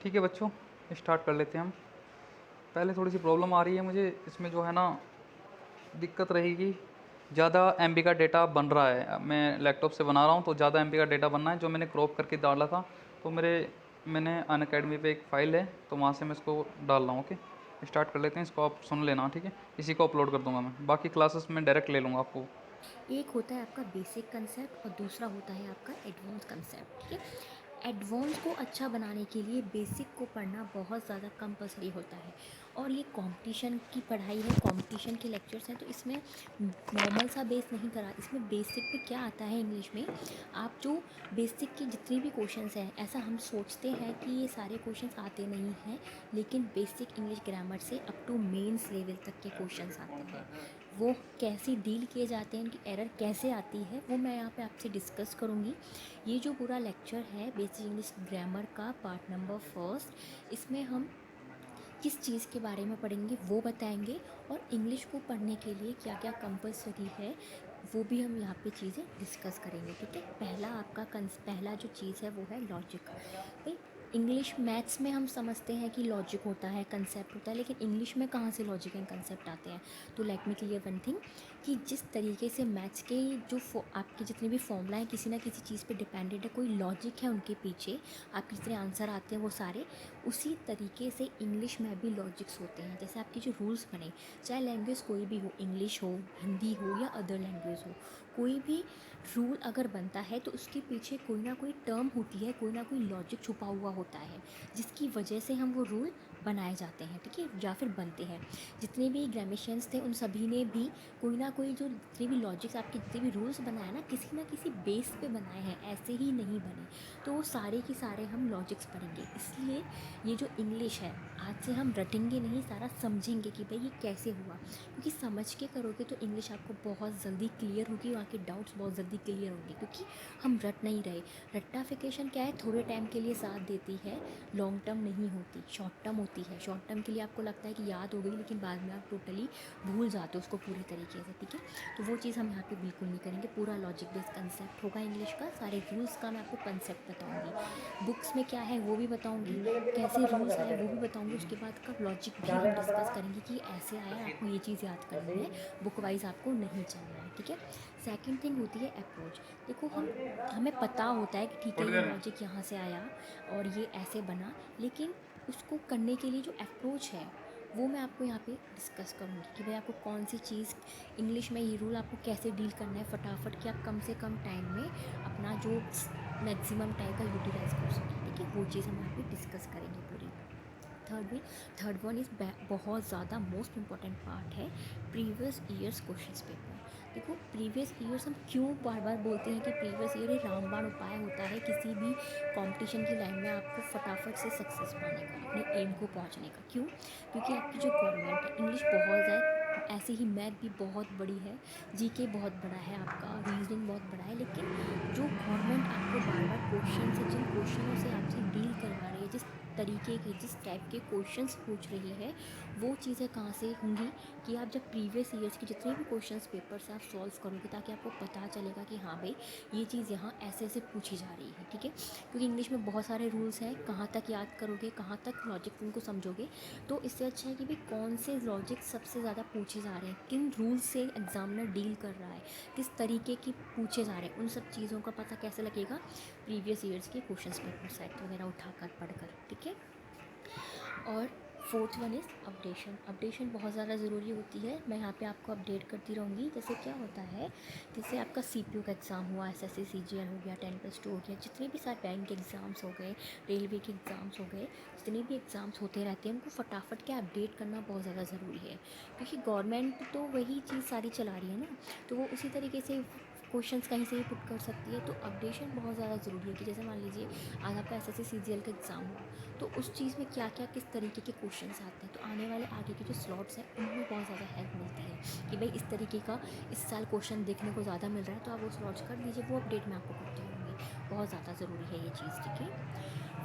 ठीक है बच्चों, स्टार्ट कर लेते हैं हम। पहले थोड़ी सी प्रॉब्लम आ रही है मुझे इसमें, जो है ना दिक्कत रहेगी। ज़्यादा एमबी का डेटा बन रहा है, मैं लैपटॉप से बना रहा हूँ तो ज़्यादा एमबी का डेटा बनना है, जो मैंने क्रॉप करके डाला था। तो मैंने अनअकैडमी पे एक फ़ाइल है, तो वहाँ से मैं इसको डाल रहा हूँ। ओके, स्टार्ट कर लेते हैं। इसको आप सुन लेना, ठीक है। इसी को अपलोड कर दूँगा मैं, बाकी क्लासेस में डायरेक्ट ले लूँगा आपको। एक होता है आपका बेसिक कंसेप्ट और दूसरा होता है आपका एडवांस कंसेप्ट। ठीक है, एडवांस को अच्छा बनाने के लिए बेसिक को पढ़ना बहुत ज़्यादा कंपलसरी होता है। और ये कंपटीशन की पढ़ाई है, कंपटीशन के लेक्चर्स हैं, तो इसमें नॉर्मल सा बेस नहीं करा। इसमें बेसिक में क्या आता है इंग्लिश में, आप जो बेसिक के जितने भी क्वेश्चंस हैं, ऐसा हम सोचते हैं कि ये सारे क्वेश्चंस आते नहीं हैं, लेकिन बेसिक इंग्लिश ग्रामर से अप टू मेंस लेवल तक के क्वेश्चंस आते हैं। वो कैसे डील किए जाते हैं, उनकी एरर कैसे आती है, वो मैं यहाँ पे आपसे डिस्कस करूँगी। ये जो पूरा लेक्चर है बेसिक इंग्लिश ग्रामर का पार्ट नंबर फर्स्ट, इसमें हम किस चीज़ के बारे में पढ़ेंगे वो बताएंगे, और इंग्लिश को पढ़ने के लिए क्या क्या कंपलसरी है वो भी हम यहाँ पे चीज़ें डिस्कस करेंगे। ठीक है, पहला जो चीज़ है वो है लॉजिक। भाई, इंग्लिश मैथ्स में हम समझते हैं कि लॉजिक होता है, कंसेप्ट होता है, लेकिन इंग्लिश में कहाँ से लॉजिक एंड कंसेप्ट आते हैं। तो let me clear one thing, कि जिस तरीके से मैथ्स के जो आपके जितने भी फॉर्मूला हैं किसी ना किसी चीज़ पे डिपेंडेड है, कोई लॉजिक है उनके पीछे, आपके जितने आंसर आते हैं वो सारे उसी तरीके से इंग्लिश में भी लॉजिक्स होते हैं। जैसे आपके जो रूल्स बने, चाहे लैंग्वेज कोई भी हो, इंग्लिश हो, हिंदी हो या अदर लैंग्वेज हो, कोई भी रूल अगर बनता है तो उसके पीछे कोई ना कोई टर्म होती है, कोई ना कोई लॉजिक छुपा हुआ होता है, जिसकी वजह से हम वो रूल बनाए जाते हैं। ठीक है, या फिर बनते हैं। जितने भी ग्रामेशियंस थे उन सभी ने भी कोई ना कोई, जो जितने भी लॉजिक्स आपके जितने भी रूल्स बनाए ना किसी बेस पे बनाए हैं, ऐसे ही नहीं बने। तो वो सारे के सारे हम लॉजिक्स पढ़ेंगे। इसलिए ये जो इंग्लिश है, आज से हम रटेंगे नहीं, सारा समझेंगे कि भाई ये कैसे हुआ, क्योंकि समझ के करोगे तो इंग्लिश आपको बहुत जल्दी क्लियर होगी, वहाँ के डाउट्स बहुत जल्दी क्लियर होंगे, क्योंकि हम रट नहीं रहे। रट्टाफिकेशन क्या है, थोड़े टाइम के लिए साथ देती है, लॉन्ग टर्म नहीं होती, शॉर्ट टर्म होती है। शॉर्ट टर्म के लिए आपको लगता है कि याद हो गई, लेकिन बाद में आप टोटली भूल जाते हो उसको पूरी तरीके से। ठीक है, तो वो चीज़ हम यहाँ पे बिल्कुल नहीं करेंगे। पूरा लॉजिक बेस्ड कंसेप्ट होगा इंग्लिश का, सारे रूल्स का मैं आपको कंसेप्ट बताऊँगी, बुक्स में क्या है वो भी बताऊँगी, कैसे रूल्स आए वो भी बताऊँगी, उसके बाद का लॉजिक भी हम डिस्कस करेंगे कि ऐसे आया, आपको ये चीज़ याद करनी है, बुक वाइज आपको नहीं चलना है। ठीक है, सेकंड थिंग होती है अप्रोच। देखो, हमें पता होता है कि ठीक है ये लॉजिक यहाँ से आया और ये ऐसे बना, लेकिन उसको करने के लिए जो अप्रोच है वो मैं आपको यहाँ पे डिस्कस करूँगी कि भाई आपको कौन सी चीज़ इंग्लिश में, ये रूल आपको कैसे डील करना है फटाफट, कि आप कम से कम टाइम में अपना जो मैक्सिमम टाइम का यूटिलाइज कर सकें। ठीक है, वो चीज़ हम यहाँ पे डिस्कस करेंगे पूरी। थर्ड वन इज़ बहुत ज़्यादा मोस्ट इम्पॉर्टेंट पार्ट है, प्रीवियस ईयर्स क्वेश्चंस पेपर। देखो, प्रीवियस ईयर्स हम क्यों बार बार बोलते हैं कि प्रीवियस ईयर ये रामबाण उपाय होता है किसी भी कंपटीशन की लाइन में आपको फटाफट से सक्सेस पाने का, अपने एम को पहुंचने का। क्यों? क्योंकि आपकी जो गवर्नमेंट है, इंग्लिश बहुत ज़्यादा, ऐसे ही मैथ भी बहुत बड़ी है, जीके बहुत बड़ा है, आपका रीजनिंग बहुत बड़ा है, लेकिन जो गवर्नमेंट आपको बार बार क्वेश्चन से, जिन क्वेश्चनों से आपसे डील करवा रही है, जिस टाइप के क्वेश्चंस पूछ रही है, वो चीज़ें कहाँ से होंगी, कि आप जब प्रीवियस ईयर्स के जितने भी क्वेश्चंस पेपर से आप सॉल्व करोगे, ताकि आपको पता चलेगा कि हाँ भाई ये चीज़ यहाँ ऐसे ऐसे पूछी जा रही है। ठीक है, क्योंकि इंग्लिश में बहुत सारे रूल्स हैं, कहाँ तक याद करोगे, कहाँ तक लॉजिक उनको समझोगे। तो इससे अच्छा है कि भाई कौन से लॉजिक सबसे ज़्यादा पूछे जा रहे हैं, किन रूल्स से एग्जामिनर डील कर रहा है, किस तरीके की पूछे जा रहे हैं, उन सब चीज़ों का पता कैसे लगेगा, प्रीवियस ईयर्स के क्वेश्चन पेपर सेट वगैरह उठाकर पढ़कर। ठीक है, और fourth one is updation. Updation बहुत ज़्यादा ज़रूरी होती है, मैं यहाँ पे आपको अपडेट करती रहूँगी। जैसे क्या होता है, जैसे आपका सीपीयू का एग्ज़ाम हुआ, एसएससी सीजीएल हो गया, 10+2 हो गया, जितने भी सारे बैंक के एग्ज़ाम्स हो गए, रेलवे के एग्ज़ाम्स हो गए, जितने भी एग्ज़ाम्स होते रहते हैं, उनको फटाफट के अपडेट करना बहुत ज़्यादा ज़रूरी है, क्योंकि गवर्नमेंट तो वही चीज़ सारी चला रही है ना, तो वो उसी तरीके से क्वेश्चंस कहीं से भी पुट कर सकती है। तो अपडेशन बहुत ज़्यादा ज़रूरी है, कि जैसे मान लीजिए आज आपका एसएससी सीजीएल का एग्ज़ाम हुआ, तो उस चीज़ में क्या क्या किस तरीके के क्वेश्चंस आते हैं, तो आने वाले आगे के जो स्लॉट्स हैं उनमें बहुत ज़्यादा हेल्प मिलती है, कि भाई इस तरीके का इस साल क्वेश्चन देखने को ज़्यादा मिल रहा है, तो आप वो स्लॉट्स कर दीजिए, वो अपडेट मैं आपको करती रहूँगी। बहुत ज़्यादा ज़रूरी है ये चीज़। ठीक है,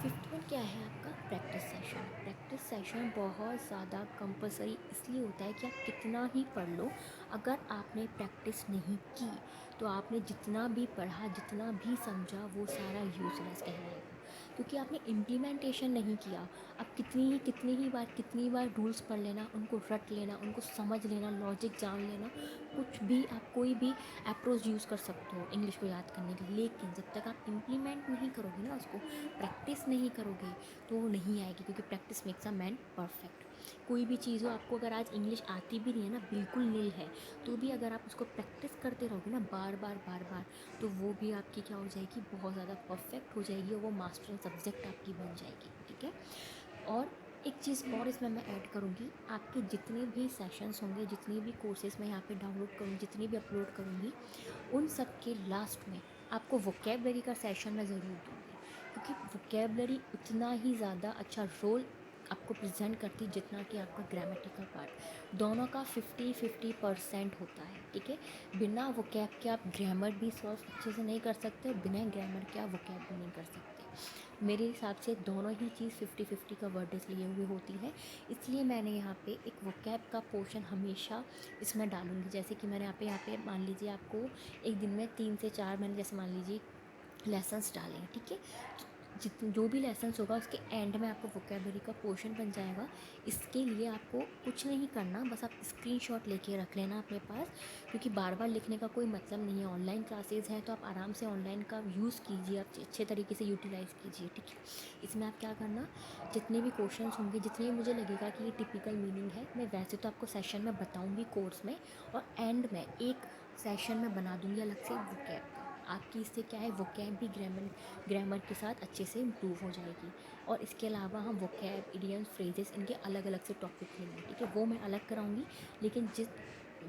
फिफ्थ वन क्या है आपका, प्रैक्टिस सेशन। प्रैक्टिस सेशन बहुत ज़्यादा कंपलसरी इसलिए होता है कि आप कितना ही पढ़ लो, अगर आपने प्रैक्टिस नहीं की तो आपने जितना भी पढ़ा, जितना भी समझा, वो सारा यूज़लेस कहलाएगा। क्योंकि आपने इम्प्लीमेंटेशन नहीं किया। अब कितनी ही बार रूल्स पढ़ लेना, उनको रट लेना, उनको समझ लेना, लॉजिक जान लेना, कुछ भी आप कोई भी अप्रोच यूज़ कर सकते हो इंग्लिश को याद करने के लिए, लेकिन जब तक आप इम्प्लीमेंट नहीं करोगे ना उसको, प्रैक्टिस नहीं करोगे, तो वो नहीं आएगी, क्योंकि practice makes a man perfect. कोई भी चीज़ हो, आपको अगर आज इंग्लिश आती भी नहीं है ना, बिल्कुल नील है, तो भी अगर आप उसको प्रैक्टिस करते रहोगे ना बार बार, तो वो भी आपकी क्या हो जाएगी, बहुत ज़्यादा परफेक्ट हो जाएगी, और वो मास्टरिंग सब्जेक्ट आपकी बन जाएगी। ठीक है। और एक चीज़ और इसमें मैं ऐड करूँगी, आपके जितने भी सेशंस होंगे, जितने भी कोर्सेज मैं यहाँ पे डाउनलोड करूँगी, जितने भी अपलोड करूँगी, उन सब के लास्ट में आपको वोकेबलरी का सेशन मैं ज़रूर दूँगी, क्योंकि वोकेबलरी उतना ही ज़्यादा अच्छा रोल आपको प्रेजेंट करती है जितना कि आपका ग्रामेटिकल पार्ट। दोनों का 50-50% होता है। ठीक है। बिना वोकैब के आप ग्रामर भी सॉल्व अच्छे से नहीं कर सकते, और बिना ग्रामर के आप वोकैब भी नहीं कर सकते। मेरे हिसाब से दोनों ही चीज़ 50-50 का वर्डेज लिए हुए होती है, इसलिए मैंने यहाँ पे एक वोकैब का पोर्शन हमेशा इसमें डालूँगी। जैसे कि मैंने यहाँ पे मान लीजिए आपको एक दिन में 3 से 4 मैंने जैसे मान लीजिए लेसन्स डाले हैं। ठीक है। जो भी लेसन्स होगा उसके एंड में आपको वोकेबलरी का पोर्शन बन जाएगा। इसके लिए आपको कुछ नहीं करना, बस आप स्क्रीनशॉट लेके रख लेना अपने पास, क्योंकि बार बार लिखने का कोई मतलब नहीं है। ऑनलाइन क्लासेस हैं तो आप आराम से ऑनलाइन का यूज़ कीजिए, आप अच्छे तरीके से यूटिलाइज़ कीजिए। ठीक है। इसमें आप क्या करना, जितने भी क्वेश्चन होंगे, जितने मुझे लगेगा कि ये टिपिकल मीनिंग है, मैं वैसे तो आपको सेशन में बताऊँगी कोर्स में, और एंड में एक सेशन में बना दूँगी अलग से वोकैब का। आपकी इससे क्या है, वोकैब भी ग्रामर के साथ अच्छे से इम्प्रूव हो जाएगी। और इसके अलावा हम वोकैब, इडियम्स, फ्रेजेस, इनके अलग अलग से टॉपिक लेंगे। ठीक है। वो मैं अलग कराऊंगी, लेकिन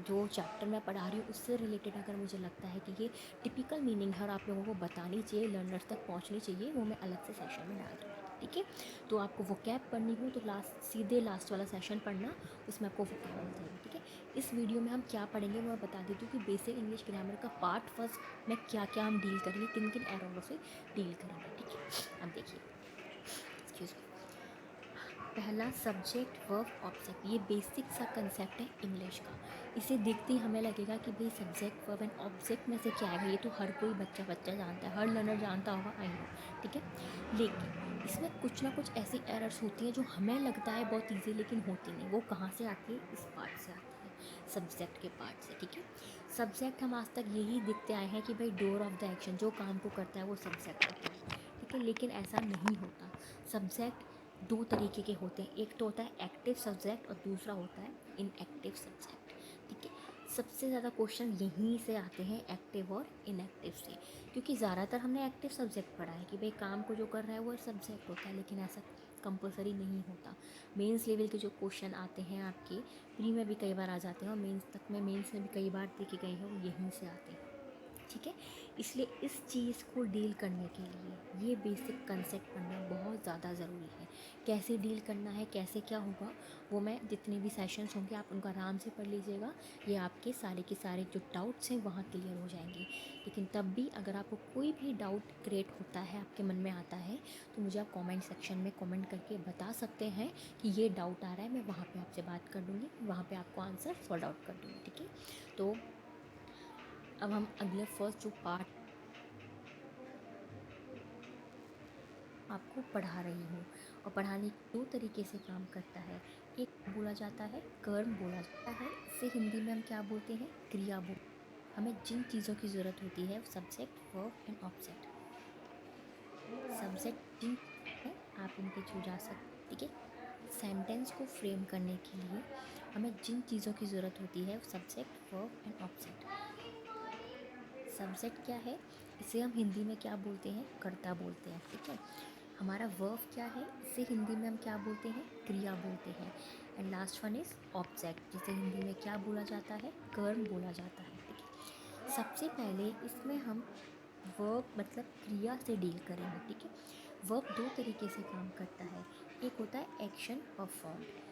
जो चैप्टर मैं पढ़ा रही हूँ उससे रिलेटेड अगर मुझे लगता है कि ये टिपिकल मीनिंग है और आप लोगों को बतानी चाहिए, लर्नर्स तक पहुँचनी चाहिए, वो मैं अलग से सेशन में डाल दूँगी। ठीक है। तो आपको वोकैब पढ़नी हो तो सीधे लास्ट वाला सेशन पढ़ना, उसमें आपको वोकैब मिल जाएगी। ठीक है। इस वीडियो में हम क्या पढ़ेंगे मैं बता देती हूँ, कि बेसिक इंग्लिश ग्रामर का पार्ट फर्स्ट में क्या हम डील करेंगे, किन किन एररों से डील करेंगे। ठीक है। अब देखिए, एक्सक्यूज मी, पहला सब्जेक्ट वर्ब ऑब्जेक्ट, ये बेसिक सा कंसेप्ट है इंग्लिश का। इसे देखते ही हमें लगेगा कि भाई सब्जेक्ट वर्ब एंड ऑब्जेक्ट में से क्या है, ये तो हर कोई बच्चा जानता है, हर लर्नर जानता होगा, आई नो। ठीक है। लेकिन इसमें कुछ ना कुछ ऐसी एरर्स होती हैं जो हमें लगता है बहुत ईजी, लेकिन होती नहीं। वो कहाँ से आती है, इस पार्ट से आती है, सब्जेक्ट के पार्ट से। ठीक है। सब्जेक्ट हम आज तक यही देखते आए हैं कि भाई डोर ऑफ द एक्शन, जो काम को करता है वो सब्जेक्ट होता है। ठीक है। लेकिन ऐसा नहीं होता। सब्जेक्ट दो तरीके के होते हैं, एक तो होता है एक्टिव सब्जेक्ट और दूसरा होता है इनएक्टिव सब्जेक्ट। ठीक है। सबसे ज़्यादा क्वेश्चन यहीं से आते हैं, एक्टिव और इनएक्टिव से, क्योंकि ज़्यादातर हमने एक्टिव सब्जेक्ट पढ़ा है कि भाई काम को जो कर रहा है वो सब्जेक्ट होता है, लेकिन ऐसा कंपलसरी नहीं होता। मेंस लेवल के जो क्वेश्चन आते हैं आपके प्री में भी कई बार आ जाते हैं, और मेंस में भी कई बार देखे गए हैं, वो यहीं से आते हैं। ठीक है। इसलिए इस चीज़ को डील करने के लिए ये बेसिक कंसेप्ट पढ़ना बहुत ज़्यादा ज़रूरी है। कैसे डील करना है, कैसे क्या होगा, वो मैं जितने भी सेशंस होंगे आप उनको आराम से पढ़ लीजिएगा, ये आपके सारे के सारे जो डाउट्स हैं वहाँ क्लियर हो जाएंगे। लेकिन तब भी अगर आपको कोई भी डाउट क्रिएट होता है, आपके मन में आता है, तो मुझे आप कमेंट सेक्शन में कमेंट करके बता सकते हैं कि ये डाउट आ रहा है, मैं वहाँ पे आपसे बात कर लूँगी, वहाँ पे आपको आंसर सॉल्व आउट कर दूँगी। ठीक है। तो अब हम अगले फर्स्ट जो पार्ट आपको पढ़ा रही हूँ, और पढ़ाने दो तरीके से काम करता है। एक बोला जाता है कर्म बोला जाता है, इसे हिंदी में हम क्या बोलते हैं, क्रिया बोल। हमें जिन चीज़ों की ज़रूरत होती है, subject, verb and object. Subject जिन है आप इनके थ्रू जा सकते। ठीक है। सेंटेंस को फ्रेम करने के लिए हमें जिन चीज़ों की ज़रूरत होती है, subject, verb and object. Subject क्या है, इसे हम हिंदी में क्या बोलते हैं, कर्ता बोलते हैं। ठीक है। हमारा वर्ब क्या है, इसे हिंदी में हम क्या बोलते हैं, क्रिया बोलते हैं। And last one is object, जिसे हिंदी में क्या बोला जाता है, कर्म बोला जाता है। ठीक है। सबसे पहले इसमें हम वर्ब मतलब क्रिया से डील करेंगे। ठीक है। वर्ब दो तरीके से काम करता है, एक होता है एक्शन परफॉर्म्ड।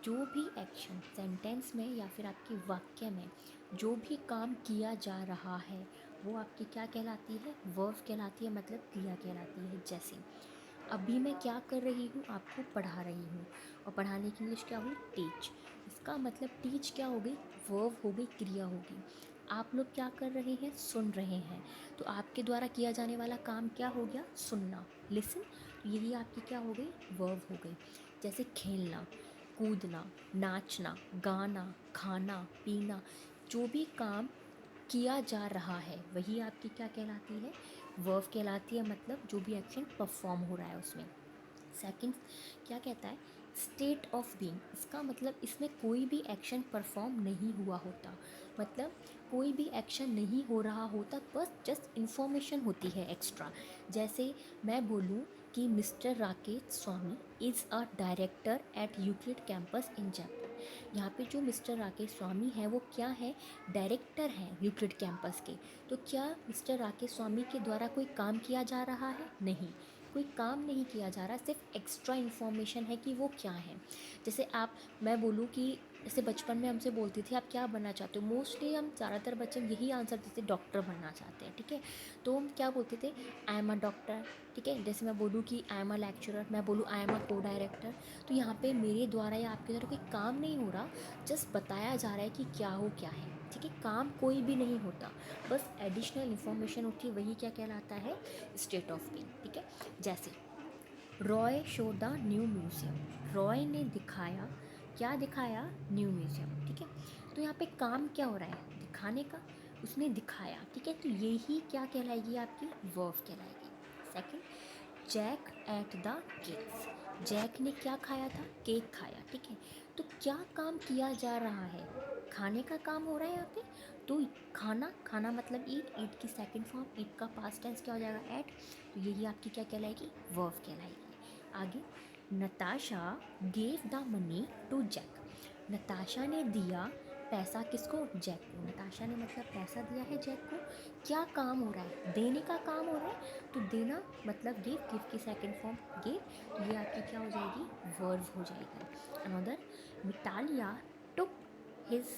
जो भी एक्शन सेंटेंस में या फिर आपके वाक्य में जो भी काम किया जा रहा है, वो आपकी क्या कहलाती है, वर्ब कहलाती है, मतलब क्रिया कहलाती है। जैसे अभी मैं क्या कर रही हूँ, आपको पढ़ा रही हूँ, और पढ़ाने की इंग्लिश क्या हुई, टीच। इसका मतलब टीच क्या हो गई, वर्ब हो गई, क्रिया होगी। आप लोग क्या कर रहे हैं, सुन रहे हैं, तो आपके द्वारा किया जाने वाला काम क्या हो गया, सुनना, लिसन। यही आपकी क्या हो गई, वर्ब हो गई। जैसे खेलना, कूदना, नाचना, गाना, खाना, पीना, जो भी काम किया जा रहा है वही आपकी क्या कहलाती है, वर्ब कहलाती है। मतलब जो भी एक्शन परफॉर्म हो रहा है उसमें। सेकंड क्या कहता है, स्टेट ऑफ बीइंग। इसका मतलब इसमें कोई भी एक्शन परफॉर्म नहीं हुआ होता, मतलब कोई भी एक्शन नहीं हो रहा होता, बस जस्ट इन्फॉर्मेशन होती है एक्स्ट्रा। जैसे मैं बोलूँ कि mister Rakesh Swami is a director at Euclid campus इन जयपुर। यहाँ पे जो मिस्टर राकेश स्वामी है वो क्या है, डायरेक्टर हैं यूक्लिड कैंपस के। तो क्या मिस्टर राकेश स्वामी के द्वारा कोई काम किया जा रहा है, नहीं, कोई काम नहीं किया जा रहा, सिर्फ एक्स्ट्रा इन्फॉर्मेशन है कि वो क्या है। जैसे मैं बोलूँ कि जैसे बचपन में हमसे बोलती थी आप क्या बनना चाहते हो, मोस्टली हम ज़्यादातर बच्चे यही आंसर देते, डॉक्टर बनना चाहते हैं, ठीक है। तो हम क्या बोलते थे, आई एम अ डॉक्टर, ठीक है। जैसे मैं बोलूँ कि आई एम अ लेक्चरर, मैं बोलूँ आई एम अ को डायरेक्टर। तो यहाँ पे मेरे द्वारा या आपके द्वारा कोई काम नहीं हो रहा, जस्ट बताया जा रहा है कि क्या हो क्या है, ठीक है। काम कोई भी नहीं होता, बस एडिशनल इन्फॉर्मेशन होती है, वही क्या कहलाता है, स्टेट ऑफ बीइंग, ठीक है। जैसे Roy show the new museum, Roy ने दिखाया, क्या दिखाया, न्यू म्यूज़ियम, ठीक है। तो यहाँ पे काम क्या हो रहा है, दिखाने का, उसने दिखाया, ठीक है। तो यही क्या कहलाएगी, आपकी वर्ब कहलाएगी। Second, Jack ate the cakes, Jack ने क्या खाया था, केक खाया, ठीक है। तो क्या काम किया जा रहा है, खाने का काम हो रहा है यहाँ पे। तो खाना, खाना मतलब ईट, ईट की सेकंड फॉर्म, ईट का पास्ट टेंस क्या हो जाएगा, एट। तो यही आपकी क्या कहलाएगी, वर्ब कहलाएगी। आगे, Natasha gave the money to Jack, Natasha ने दिया पैसा किसको, जैक को। नताशा ने मतलब पैसा दिया है जैक को, क्या काम हो रहा है, देने का काम हो रहा है। तो देना मतलब गिव, गिव की सेकंड फॉर्म गिव। तो ये आपकी क्या हो जाएगी, वर्ब हो जाएगी। Another, Mitalia took his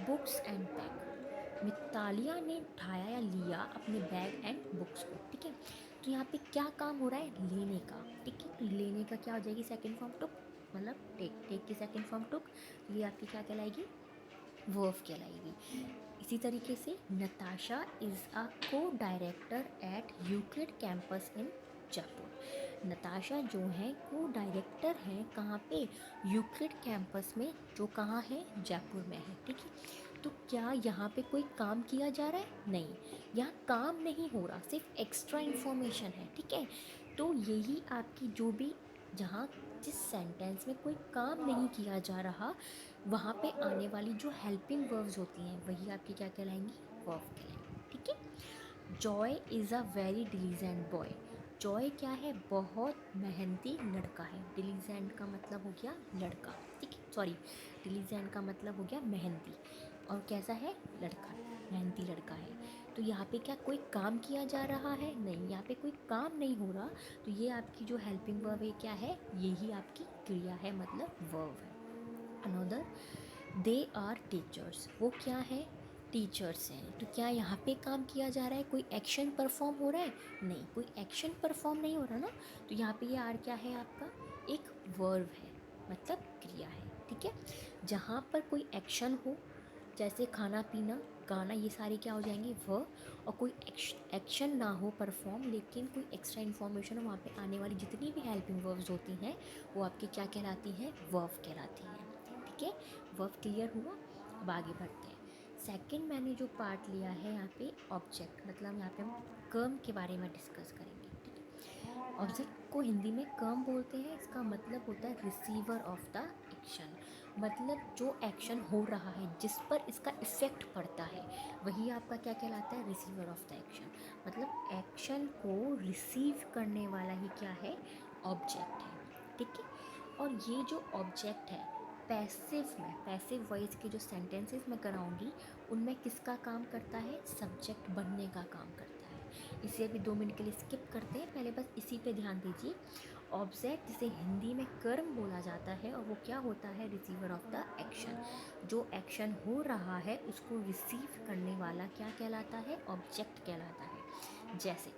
books and bag, Mitalia ने उठाया या लिया अपने बैग एंड बुक्स को, ठीक है। तो यहाँ पे क्या काम हो रहा है, लेने का, ठीक है। तो लेने का क्या हो जाएगी, सेकंड फॉर्म टुक, मतलब टेक, टेक की सेकंड फॉर्म टुक। तो ये आपकी क्या कहलाएगी, वर्ब कहलाएगी। इसी तरीके से नताशा इज़ अ को डायरेक्टर एट यूक्लिड कैंपस इन जयपुर, नताशा जो है को डायरेक्टर हैं कहाँ पे, यूक्लिड कैंपस में, जो कहाँ है, जयपुर में है, ठीक है। तो क्या यहाँ पे कोई काम किया जा रहा है, नहीं, यहाँ काम नहीं हो रहा, सिर्फ एक्स्ट्रा इन्फॉर्मेशन है, ठीक है। तो यही आपकी जो भी, जहाँ जिस सेंटेंस में कोई काम नहीं किया जा रहा, वहाँ पे आने वाली जो हेल्पिंग वर्ब्स होती हैं वही आपकी क्या कहलाएंगी, वर्ब कहलाएंगी, ठीक है। Joy is a very diligent boy, Joy क्या है, बहुत मेहनती लड़का है। डिलीजेंट का मतलब हो गया लड़का, ठीक है, सॉरी, डिलीजेंट का मतलब हो गया मेहनती, और कैसा है, लड़का, मेहनती लड़का है। तो यहाँ पे क्या कोई काम किया जा रहा है, नहीं, यहाँ पे कोई काम नहीं हो रहा। तो ये आपकी जो हेल्पिंग वर्ब है क्या है, यही आपकी क्रिया है, मतलब वर्ब है। अनदर, दे आर टीचर्स, वो क्या है, टीचर्स हैं। तो क्या यहाँ पे काम किया जा रहा है, कोई एक्शन परफॉर्म हो रहा है, नहीं, कोई एक्शन परफॉर्म नहीं हो रहा ना। तो यहाँ पे ये आर क्या है आपका, एक वर्ब है, मतलब क्रिया है, ठीक है। जहाँ पर कोई एक्शन हो, जैसे खाना पीना, गाना, ये सारी क्या हो जाएंगी, वर्ब। और कोई एक्शन ना हो परफॉर्म, लेकिन कोई एक्स्ट्रा इन्फॉर्मेशन हो, वहाँ पे आने वाली जितनी भी हेल्पिंग वर्ब्स होती हैं वो आपकी क्या कहलाती हैं, वर्ब कहलाती हैं, ठीक है। वर्ब क्लियर हुआ। अब आगे बढ़ते हैं। सेकंड मैंने जो पार्ट लिया है यहाँ पे, ऑब्जेक्ट, मतलब यहाँ पे हम कर्म के बारे में डिस्कस करेंगे, ठीक है। ऑब्जेक्ट को हिंदी में कर्म बोलते हैं, इसका मतलब होता है रिसीवर ऑफ द एक्शन, मतलब जो एक्शन हो रहा है जिस पर इसका इफ़ेक्ट पड़ता है वही आपका क्या कहलाता है, रिसीवर ऑफ द एक्शन। मतलब एक्शन को रिसीव करने वाला ही क्या है, ऑब्जेक्ट है, ठीक है। और ये जो ऑब्जेक्ट है, पैसिव में, पैसिव वॉइस के जो सेंटेंसेस मैं कराऊंगी उनमें किसका काम करता है, सब्जेक्ट बनने का काम करता है। इसे अभी 2 मिनट के लिए स्किप करते हैं, पहले बस इसी पे ध्यान दीजिए। ऑब्जेक्ट जिसे हिंदी में कर्म बोला जाता है, और वो क्या होता है, रिसीवर ऑफ द एक्शन, जो एक्शन हो रहा है उसको रिसीव करने वाला क्या कहलाता है, ऑब्जेक्ट कहलाता है। जैसे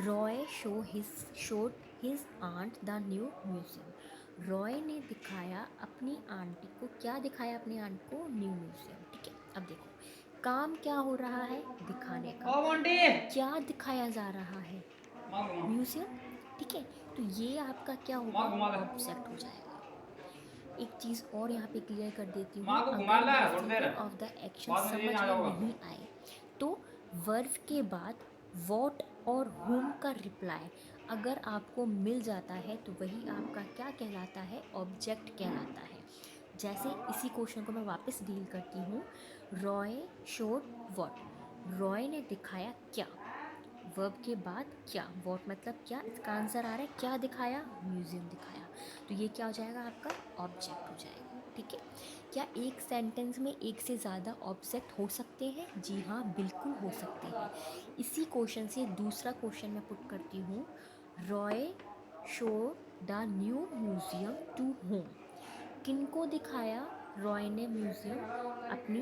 Roy showed his aunt the new museum, Roy ने दिखाया अपनी आंटी को, क्या दिखाया अपनी आंट को, न्यू म्यूजियम, ठीक है। अब देखो काम क्या हो रहा है, दिखाने का, क्या दिखाया जा रहा है, म्यूजियम, ठीक है, तो ये आपका क्या होगा, ऑब्जेक्ट हो जाएगा। एक चीज़ और यहाँ पे क्लियर कर देती हूँ, माँ को घुमा अगर ला है थोड़ी देर, रिसीवर ऑफ द एक्शन बाद में ये समझ आ में जाओगा। नहीं आए तो वर्ब के बाद वॉट और whom का रिप्लाई अगर आपको मिल जाता है तो वही आपका क्या कहलाता है, ऑब्जेक्ट कहलाता है। जैसे इसी क्वेश्चन को मैं वापस डील करती हूँ, रॉय शोड वॉट, रॉय ने दिखाया क्या, वर्ब के बाद क्या, वॉट मतलब क्या, इसका आंसर आ रहा है क्या दिखाया, म्यूजियम दिखाया। तो ये क्या हो जाएगा, आपका ऑब्जेक्ट हो जाएगा। ठीक है, क्या एक सेंटेंस में एक से ज़्यादा ऑब्जेक्ट हो सकते हैं? जी हाँ, बिल्कुल हो सकते हैं। इसी क्वेश्चन से दूसरा क्वेश्चन मैं पुट करती हूँ, Roy show the new museum to whom, किनको दिखाया रॉय ने म्यूजियम, अपनी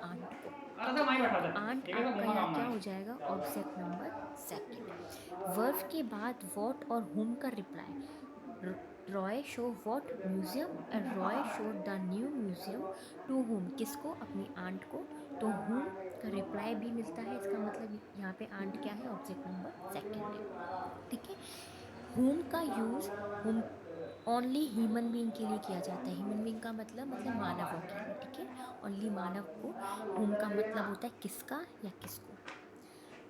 आंट को। ठीक है, तो आंट आपका यहाँ क्या हो जाएगा, ऑब्जेक्ट नंबर सेकंड। वर्ब के बाद वॉट और हुम का reply, Roy show what museum and Roy show the new museum to whom, किसको, अपनी आंट को। तो हुम का रिप्लाई भी मिलता है, इसका मतलब यहाँ पे आंट क्या है, ऑब्जेक्ट नंबर सेकंड है। ठीक है, हुम का यूज़ हुम ओनली ह्यूमन बीइंग के लिए किया जाता है। ह्यूमन बीइंग का मतलब मानवों के लिए। ठीक है, ओनली मानव को हुम का मतलब होता है किसका या किसको।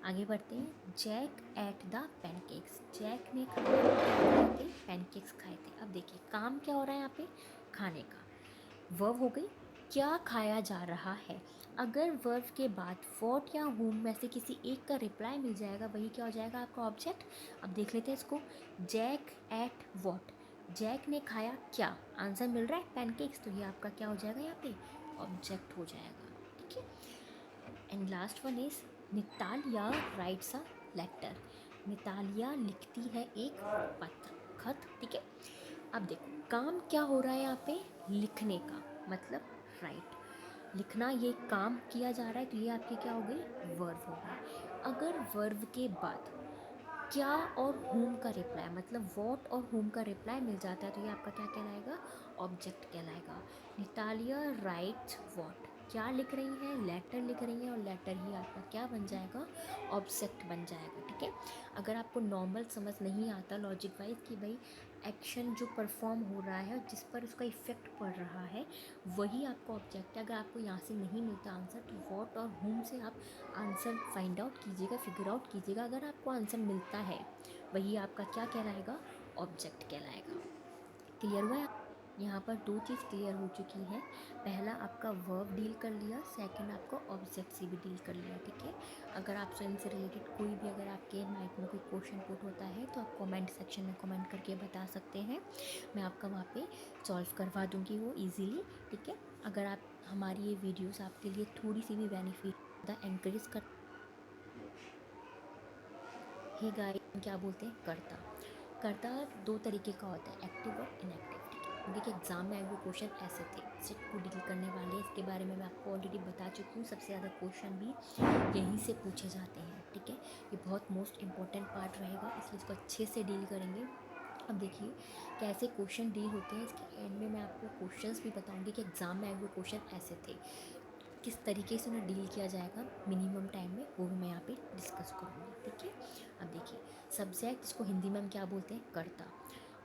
आगे बढ़ते हैं, Jack ate the pancakes, Jack ने खाया, क्या खाए थे, पैनकेक्स खाए थे। अब देखिए काम क्या हो रहा है यहाँ पे, खाने का। वर्ब हो गई, क्या खाया जा रहा है। अगर वर्ब के बाद वॉट या हुम में से किसी एक का रिप्लाई मिल जाएगा, वही क्या हो जाएगा, आपका ऑब्जेक्ट। अब देख लेते हैं इसको, जैक एट वॉट, जैक ने खाया क्या, आंसर मिल रहा है पैनकेक्स, तो ये आपका क्या हो जाएगा, यहाँ पे ऑब्जेक्ट हो जाएगा। ठीक है, and last one is Natalia writes a letter, Natalia लिखती है एक पत्र, खत। ठीक है, अब देखो काम क्या हो रहा है यहाँ पे, लिखने का, मतलब राइट, लिखना ये काम किया जा रहा है, तो ये आपकी क्या हो गई, वर्ब हो गई। अगर वर्ब के बाद क्या और हुम का रिप्लाई, मतलब वॉट और हुम का रिप्लाई मिल जाता है, तो ये आपका क्या कहलाएगा, ऑब्जेक्ट कहलाएगा। नितालिया राइट्स वॉट, क्या लिख रही हैं, लेटर लिख रही हैं, और लेटर ही आपका क्या बन जाएगा, ऑब्जेक्ट बन जाएगा। ठीक है, अगर आपको नॉर्मल समझ नहीं आता लॉजिक वाइज कि भाई एक्शन जो परफॉर्म हो रहा है और जिस पर उसका इफेक्ट पड़ रहा है वही आपका ऑब्जेक्ट है, अगर आपको यहाँ से नहीं मिलता आंसर तो वॉट और हुम से आप आंसर फाइंड आउट कीजिएगा, फिगर आउट कीजिएगा। अगर आपको आंसर मिलता है वही आपका क्या कहलाएगा, ऑब्जेक्ट कहलाएगा। क्लियर हुआ है? यहाँ पर दो चीज़ क्लियर हो चुकी है, पहला आपका वर्ब डील कर लिया, सेकंड आपका ऑब्जेक्ट से भी डील कर लिया। ठीक है, अगर आपसे इनसे रिलेटेड कोई भी अगर आपके माइंड में कोई क्वेश्चन पुट होता है तो आप कमेंट सेक्शन में कमेंट करके बता सकते हैं, मैं आपका वहाँ पे सॉल्व करवा दूँगी वो ईजीली। ठीक है, अगर आप हमारी ये वीडियोज़ आपके लिए थोड़ी सी भी बेनिफिट एनकरेज कर, हे गाइस क्या बोलते हैं, करता, करता दो तरीके का होता है, एक्टिव और इनएक्टिव। ठीक है, क्योंकि कि एग्जाम में आए हुए क्वेश्चन ऐसे थे, सेट को डील करने वाले, इसके बारे में मैं आपको ऑलरेडी बता चुकी हूँ, सबसे ज़्यादा क्वेश्चन भी यहीं से पूछे जाते हैं। ठीक है, ये बहुत मोस्ट इंपॉर्टेंट पार्ट रहेगा, इसलिए इसको अच्छे से डील करेंगे। अब देखिए कैसे क्वेश्चन डील होते हैं, इसके एंड में मैं आपको क्वेश्चंस भी बताऊंगी कि एग्ज़ाम में आए हुए क्वेश्चन ऐसे थे, किस तरीके से उन्हें डील किया जाएगा मिनिमम टाइम में, वो भी मैं यहाँ पे डिस्कस करूँगी। ठीक है, अब देखिए सब्जेक्ट, इसको हिंदी में हम क्या बोलते हैं, कर्ता।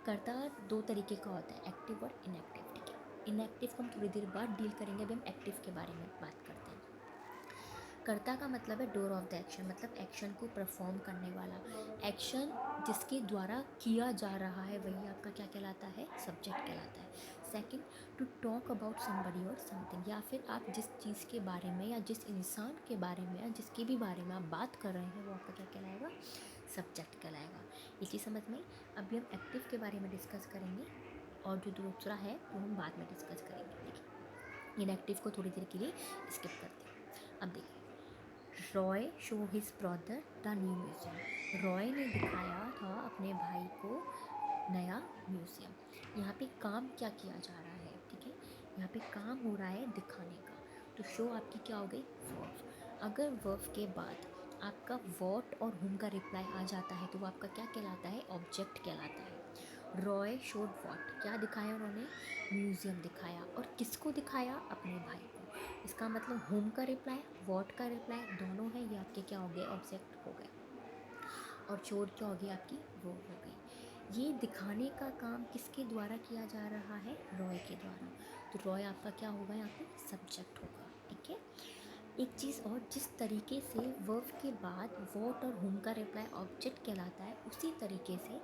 कर्ता दो तरीके का होता है, एक्टिव और इनएक्टिव। ठीक है, इनएक्टिव को हम थोड़ी देर बाद डील करेंगे, अभी हम एक्टिव के बारे में बात करते हैं। कर्ता का मतलब है डोर ऑफ द एक्शन, मतलब एक्शन को परफॉर्म करने वाला, एक्शन जिसके द्वारा किया जा रहा है वही आपका क्या कहलाता है, सब्जेक्ट कहलाता है। Second, to talk about somebody और समथिंग, या फिर आप जिस चीज़ के बारे में या जिस इंसान के बारे में या जिसके भी बारे में आप बात कर रहे हैं वो आपका क्या कहलाएगा, सब्जेक्ट कहलाएगा। ये चीज़ समझ में। अभी हम एक्टिव के बारे में डिस्कस करेंगे और जो दूसरा है वो हम बाद में डिस्कस करेंगे। देखिए इनएक्टिव को थोड़ी देर के लिए स्किप करते हैं। अब देखिए, Roy show his brother the new museum, Roy ने दिखाया था अपने भाई को नया म्यूज़ियम। यहाँ पे काम क्या किया जा रहा है, ठीक है, यहाँ पे काम हो रहा है दिखाने का, तो शो आपकी क्या हो गई, वर्ब। अगर वर्ब के बाद आपका वॉट और हुम का रिप्लाई आ जाता है तो वो आपका क्या कहलाता है, ऑब्जेक्ट कहलाता है। रॉय शोड वॉट, क्या दिखाया उन्होंने, म्यूज़ियम दिखाया, और किसको दिखाया, अपने भाई को। इसका मतलब होम का रिप्लाई, वॉट का रिप्लाई दोनों है, ये आपके क्या हो गए, ऑब्जेक्ट हो गए। और चोर क्या हो गई आपकी, वो हो गई। ये दिखाने का काम किसके द्वारा किया जा रहा है? रॉय के द्वारा। तो रॉय आपका क्या होगा यहाँ पे? सब्जेक्ट होगा, ठीक है। एक चीज़ और, जिस तरीके से वर्ब के बाद वॉट और हुम का रिप्लाई ऑब्जेक्ट कहलाता है, उसी तरीके से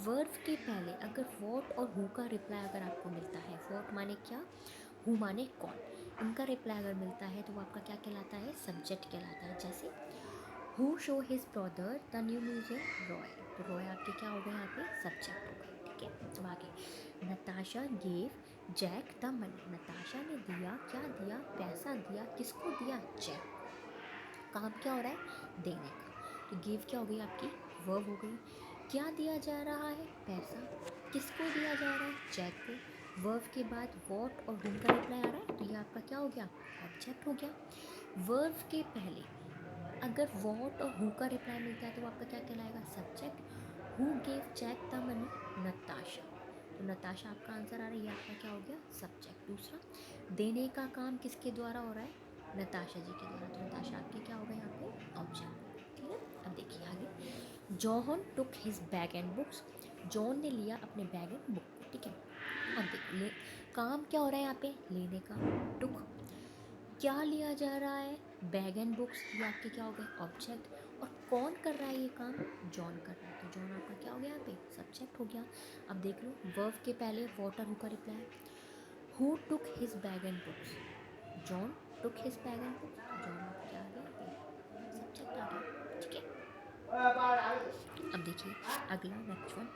वर्ब के पहले अगर वॉट और हु का रिप्लाई अगर आपको मिलता है, वॉट माने क्या, हु माने कौन, इनका रिप्लाई अगर मिलता है तो वो आपका क्या कहलाता है? सब्जेक्ट कहलाता है। जैसे who show his brother the new museum? Roy. तो रॉय आपके क्या हो गए यहाँ पे? सब्जेक्ट हो गए, ठीक है। अब आगे, Natasha gave Jack the money. Natasha ने दिया, क्या दिया? पैसा दिया। किसको दिया? जैक। काम क्या हो रहा है? देने का। तो गिव क्या हो गई आपकी? वर्ब हो गई। क्या दिया जा रहा है? पैसा। किसको दिया जा रहा है? जैक को। वर्ब के बाद वॉट और हुम का रिप्लाई आ रहा है, तो ये आपका क्या हो गया? ऑब्जेक्ट हो गया। वर्ब के पहले अगर वॉट और हु का रिप्लाई मिलता है तो वो आपका क्या कहलाएगा? Subject. Who gave Jack the money? Natasha. तो नताशा आपका आंसर आ रहा है, ये आपका क्या हो गया? सब्जेक्ट। दूसरा, देने का काम किसके द्वारा हो रहा है? नताशा जी के द्वारा। तो नताशा आपके क्या हो गए यहाँ पे? ऑब्जेक्ट। ठीक है। अब देखिए आगे, John took his bag and books. John ने लिया अपने बैग एंड बुक को, ठीक है। अब देखिए काम क्या हो रहा है यहाँ पे? लेने का। टुक, क्या लिया जा रहा है? Bag and books. ये आपके क्या हो गए? ऑब्जेक्ट। और कौन कर रहा है ये काम? जॉन कर रहा है। तो जॉन आपका क्या हो गया यहाँ पे? सब्जेक्ट हो गया। अब देख लो, वर्ब के पहले वॉट और हु का reply. Who took his bag and books? John took his bag and books. John आपका क्या आ गया यहाँ पे? सब्जेक्ट आ गया, ठीक है। अब देखिए अगला, next one,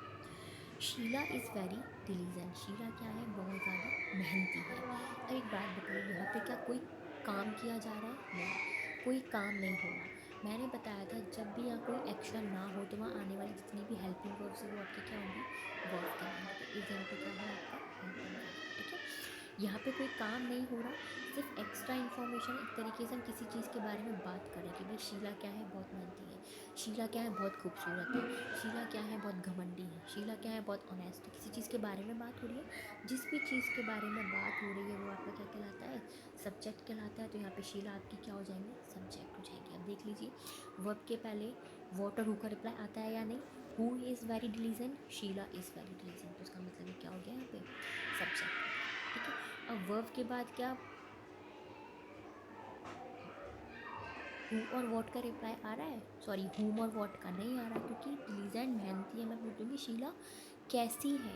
Sheela is very diligent. Sheela क्या है? बहुत ज़्यादा मेहनती है। अब एक बात बताइए, यहाँ पे क्या कोई काम किया जा रहा है? नहीं, कोई काम नहीं हो रहा। मैंने बताया था जब भी यहाँ कोई एक्शन ना हो तो वहाँ आने वाली जितनी भी हेल्पिंग वर्ब्स है वो आपके क्या होंगी? वर्ब कहलाएंगे। तो इस यहाँ पे क्या है आपका? हेल्पिंग वर्ब, ठीक है। यहाँ पे कोई काम नहीं हो रहा, सिर्फ एक्स्ट्रा इन्फॉर्मेशन, एक तरीके से हम किसी चीज़ के बारे में बात करें कि भाई शीला क्या है? बहुत मेहनती है। शीला क्या है? बहुत खूबसूरत है। शीला क्या है? बहुत घमंडी है। शीला क्या है? बहुत ऑनेस्ट है। किसी चीज़ के बारे में बात हो रही है, जिस भी चीज़ के बारे में बात हो रही है वो आपका क्या कहलाता है? सब्जेक्ट कहलाता है। तो यहाँ पे शीला आपकी क्या हो जाएंगे? सब्जेक्ट हो जाएगी। अब देख लीजिए, वर्ब के पहले वॉट और हु का रिप्लाई आता है या नहीं? Who is very diligent? Sheela is very diligent. तो उसका मतलब ये क्या हो गया यहाँ पे? सब्जेक्ट, ठीक है। अब वर्ब के बाद क्या हु और वॉट का रिप्लाई आ रहा है? सॉरी, हुम और वॉट का नहीं आ रहा, क्योंकि डिलीजेंट मेहनती है। मैं पूछूंगी शीला कैसी है?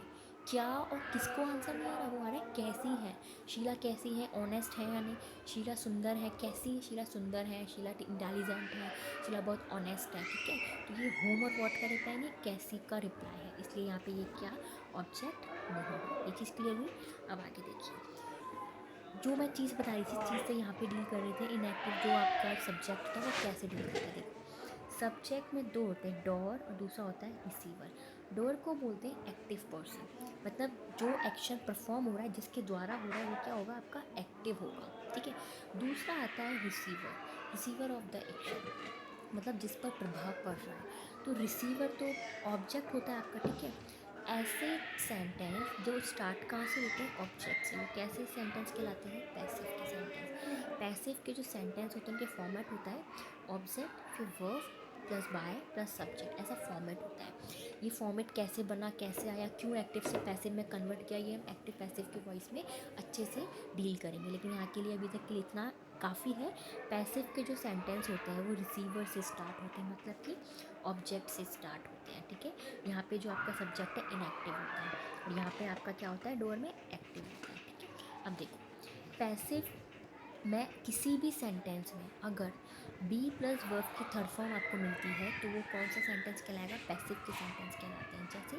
क्या और किसको आंसर नहीं आ रहा? वो आ रहा है कैसी है। शीला कैसी है? ऑनेस्ट है या नहीं? शीला सुंदर है? कैसी है? शीला सुंदर है। शीला इंटेलिजेंट है। शीला बहुत ऑनेस्ट है, ठीक है। तो ये होम और वॉट का रिप्लाई नहीं, कैसी का रिप्लाई है, इसलिए यहाँ पे ये क्या? ऑब्जेक्ट नहीं है। ये चीज़ क्लियर हुई? अब आगे देखिए, जो मैं चीज़ बता रही थी, इस चीज़ से यहाँ पे डील कर रहे थे, इनएक्टिव जो आपका सब्जेक्ट था वो कैसे डील करता है। देखो, सब्जेक्ट में दो होते हैं, डोर और दूसरा होता है रिसीवर। डोर को बोलते हैं एक्टिव पर्सन, मतलब जो एक्शन परफॉर्म हो रहा है, जिसके द्वारा हो रहा है, वो क्या होगा? आपका एक्टिव होगा, ठीक है। दूसरा आता है receiver, receiver of the action, मतलब जिस पर प्रभाव पड़ रहा है। तो रिसीवर तो ऑब्जेक्ट होता है आपका, ठीक है। ऐसे सेंटेंस जो स्टार्ट कहाँ से होते हैं? ऑब्जेक्ट से, वो कैसे सेंटेंस कहलाते हैं? पैसिव के सेंटेंस। पैसिव के जो सेंटेंस होते हैं उनके फॉर्मेट होता है ऑब्जेक्ट फिर verb plus by plus subject, ऐसा फॉर्मेट होता है। ये फॉर्मेट कैसे बना, कैसे आया, क्यों एक्टिव से पैसिव में कन्वर्ट किया, ये हम एक्टिव पैसिव के वॉइस में अच्छे से डील करेंगे। लेकिन यहाँ के लिए अभी तक के लिए इतना काफ़ी है। पैसिव के जो सेंटेंस होते हैं वो रिसीवर से स्टार्ट होते हैं, मतलब कि ऑब्जेक्ट से स्टार्ट होते हैं, ठीक है। यहाँ पे जो आपका सब्जेक्ट है इनएक्टिव होता है और यहाँ पे आपका क्या होता है? डोर में एक्टिव होता है, ठीक है। अब देखो, पैसिव में किसी भी सेंटेंस में अगर बी प्लस वर्ब की थर्ड फॉर्म आपको मिलती है तो वो कौन सा सेंटेंस कहलाएगा? पैसिव के सेंटेंस कहलाते हैं। जैसे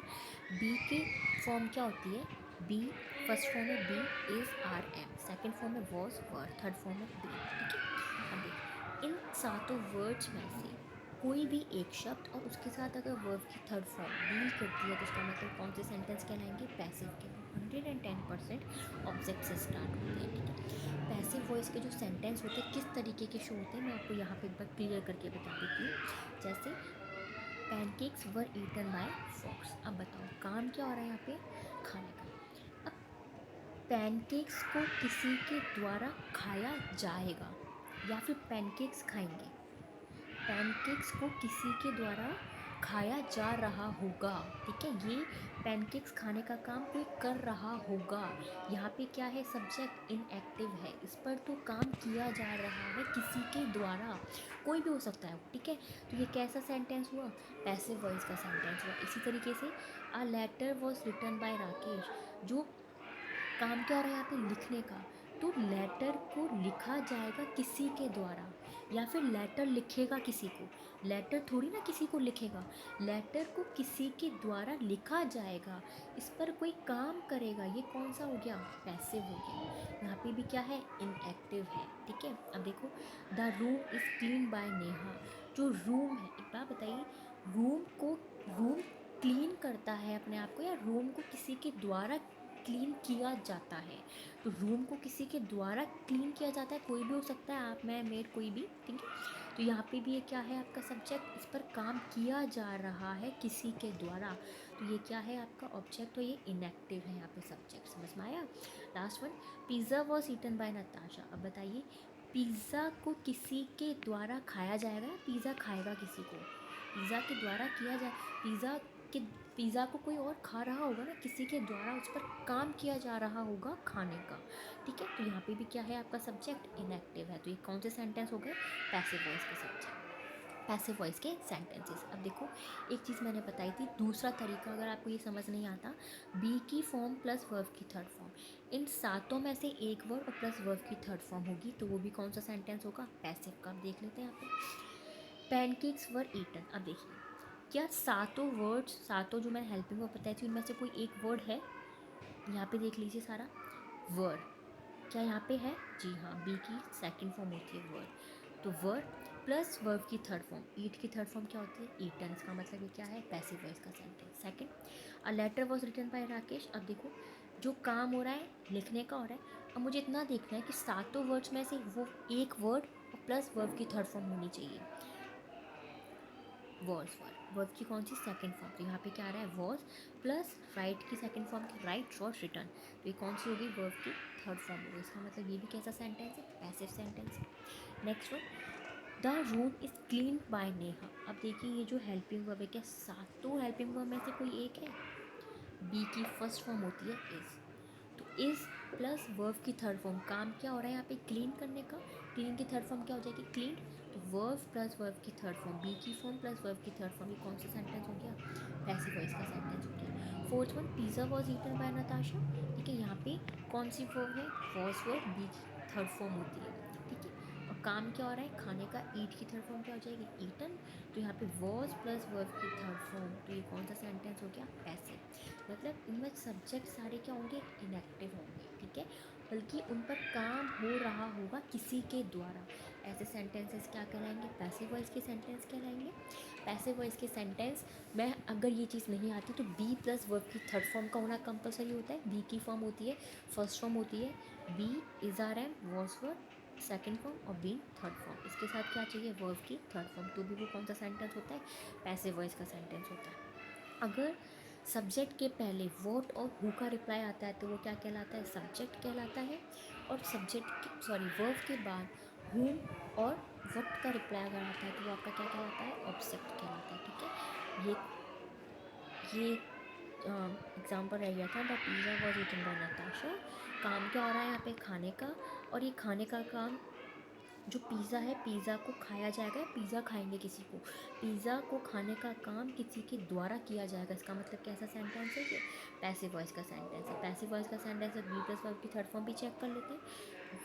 बी की फॉर्म क्या होती है? बी, फर्स्ट फॉर्म है be is are am, second form है वॉज वर, थर्ड फॉर्म है बी, ठीक है। अब देखो, इन सातों वर्ड्स में से कोई भी एक शब्द और उसके साथ अगर वर्ब की थर्ड फॉर्म डील करती है तो उसका मतलब कौन से सेंटेंस कहलाएंगे? पैसिव के। 110% ऑब्जेक्ट से स्टार्ट होते हैं, ठीक है। पैसिव वॉइस के जो सेंटेंस होते हैं किस तरीके के शो होते हैं, मैं आपको यहाँ पे एक बार क्लियर करके बता देती हूँ। जैसे pancakes were eaten by fox. अब बताओ काम क्या हो रहा है यहाँ पे? खाने का। अब पैनकेक्स को किसी के द्वारा खाया जाएगा या फिर पैनकेक्स खाएंगे? पैनकेक्स को किसी के द्वारा खाया जा रहा होगा, ठीक है। ये पैनकेक्स खाने का काम कोई कर रहा होगा। यहाँ पे क्या है, सब्जेक्ट इनएक्टिव है, इस पर तो काम किया जा रहा है किसी के द्वारा, कोई भी हो सकता है, ठीक है। तो ये कैसा सेंटेंस हुआ, पैसिव वॉइस का सेंटेंस हुआ। इसी तरीके से a letter was written by Rakesh, जो काम क्या हो रहा है यहाँ पे, लिखने का, तो लेटर को लिखा जाएगा किसी के द्वारा, या फिर लेटर लिखेगा किसी को, लेटर थोड़ी ना किसी को लिखेगा, लेटर को किसी के द्वारा लिखा जाएगा, इस पर कोई काम करेगा, ये कौन सा हो गया, पैसिव हो गया। यहाँ पे भी क्या है, इनएक्टिव है, ठीक है। अब देखो, the room is clean bye Neha, जो रूम है, एक बात बताइए, रूम क्लीन करता है अपने आप को, या रूम को किसी के द्वारा क्लीन किया जाता है। तो रूम को किसी के द्वारा क्लीन किया जाता है, कोई भी हो सकता है, आप, मैं, मेड, कोई भी, ठीक है। तो यहाँ पे भी ये क्या है आपका सब्जेक्ट, इस पर काम किया जा रहा है किसी के द्वारा, तो ये क्या है आपका ऑब्जेक्ट, तो ये इनएक्टिव है यहाँ पे सब्जेक्ट, समझ में आया। Last one, pizza was eaten by Natasha. अब बताइए, पिज़्ज़ा को किसी के द्वारा खाया जाएगा, या पिज़्ज़ा खाएगा किसी को, पिज़्ज़ा के द्वारा किया जाए, के पिज़्ज़ा को कोई और खा रहा होगा ना, किसी के द्वारा उस पर काम किया जा रहा होगा खाने का, ठीक है। तो यहाँ पे भी क्या है आपका सब्जेक्ट इनएक्टिव है, तो ये कौन से सेंटेंस हो गए, पैसिव वॉइस के सब्जेक्ट, पैसिव वॉइस के सेंटेंसेस। अब देखो, एक चीज़ मैंने बताई थी, दूसरा तरीका अगर आपको ये समझ नहीं आता, बी की फॉर्म प्लस वर्ब की थर्ड फॉर्म, इन सातों में से एक वर्ड और प्लस वर्ब की थर्ड फॉर्म होगी, तो वो भी कौन सा सेंटेंस होगा, पैसिव का। अब देख लेते हैं यहाँ पे, पैनकेक्स वर ईटन। अब देखिए, क्या सातों वर्ड्स, सातों जो मैंने हेल्पिंग वर्ब बताई थी, उनमें से कोई एक वर्ड है, यहाँ पे देख लीजिए सारा वर्ड, क्या यहाँ पे है, जी हाँ, बी की सेकंड फॉर्म होती है वर्ड, तो वर्ड प्लस वर्ब की थर्ड फॉर्म, ईट की थर्ड फॉर्म क्या होती है, ईटन, इसका मतलब ये क्या है, पैसिव वॉइस का sentence. Second, a letter was written by Rakesh. अब देखो, जो काम हो रहा है लिखने का हो रहा है, अब मुझे इतना देखना है कि सातों वर्ड्स में से वो एक वर्ड और प्लस वर्ब की थर्ड फॉर्म होनी चाहिए, वॉज, वर्ब की कौन सी, सेकंड फॉर्म, तो यहाँ पे क्या आ रहा है, वॉज प्लस राइट की सेकंड फॉर्म की राइट वॉज रिटर्न, तो ये कौन सी होगी, वर्ब की थर्ड फॉर्म होगी, इसका मतलब ये भी कैसा सेंटेंस है, पैसिव सेंटेंस है। Next one, the room is clean bye Neha. अब देखिए, ये जो हेल्पिंग वर्ब है, क्या सातों हेल्पिंग वर्ब में से कोई एक है, बी की फर्स्ट फॉर्म होती है इज़, तो इज़ प्लस वर्ब की थर्ड फॉर्म, काम क्या हो रहा है यहाँ पे, क्लीन करने का, क्लीन की थर्ड फॉर्म क्या हो जाएगी, क्लीन, तो वर्ब प्लस वर्ब की थर्ड फॉर्म, बी की फॉर्म प्लस वर्ब की थर्ड फॉर्म, ये कौन सा सेंटेंस हो गया, पैसिव वॉइस का सेंटेंस हो गया। Fourth one, pizza was eaten by Natasha, ठीक है, यहाँ पे कौन सी वर्ब है, वॉज वर्ब, बी की थर्ड फॉर्म होती है, ठीक है, और काम क्या हो रहा है, खाने का, ईट की थर्ड फॉर्म क्या हो जाएगी, ईटन, तो यहाँ पे वॉज प्लस वर्ब की थर्ड फॉर्म, तो ये कौन सा सेंटेंस हो गया, पैसिव, मतलब इनमें सब्जेक्ट सारे क्या होंगे, इनएक्टिव होंगे, ठीक है, बल्कि उन पर काम हो रहा होगा किसी के द्वारा, ऐसे सेंटेंसेस क्या कहलाएंगे, पैसिव वॉइस के सेंटेंस कहलाएंगे। पैसिव वॉइस के सेंटेंस में अगर ये चीज़ नहीं आती तो बी प्लस वर्ब की थर्ड फॉर्म का होना कंपलसरी होता है, बी की फॉर्म होती है, फर्स्ट फॉर्म होती है be, is are am, was verb second form, और बी थर्ड फॉर्म, इसके साथ क्या चाहिए, वर्ब की थर्ड फॉर्म, तो भी वो कौन सा सेंटेंस होता है, पैसिव वॉइस का सेंटेंस होता है। अगर सब्जेक्ट के पहले वॉट और हु का रिप्लाई आता है तो वो क्या कहलाता है, सब्जेक्ट कहलाता है, और सब्जेक्ट सॉरी वर्ब के बाद हुम और वट का रिप्लाई अगर आता है तो वो आपका क्या कहलाता है, ऑब्जेक्ट कहलाता है, ठीक है। ये एग्जाम्पल रह गया था, the pizza was eaten by Natasha, काम क्या हो रहा है यहाँ पे, खाने का, और ये खाने का काम, जो पिज़्ज़ा है, पिज़्ज़ा को खाया जाएगा, पिज़्ज़ा खाएंगे किसी को, पिज़्ज़ा को खाने का काम किसी के द्वारा किया जाएगा, इसका मतलब कैसा सेंटेंस है, ये पैसिव वॉइस का सेंटेंस है। पैसिव वॉइस का सेंटेंस है, बी प्लस वर्ब की थर्ड फॉर्म भी चेक कर लेते हैं,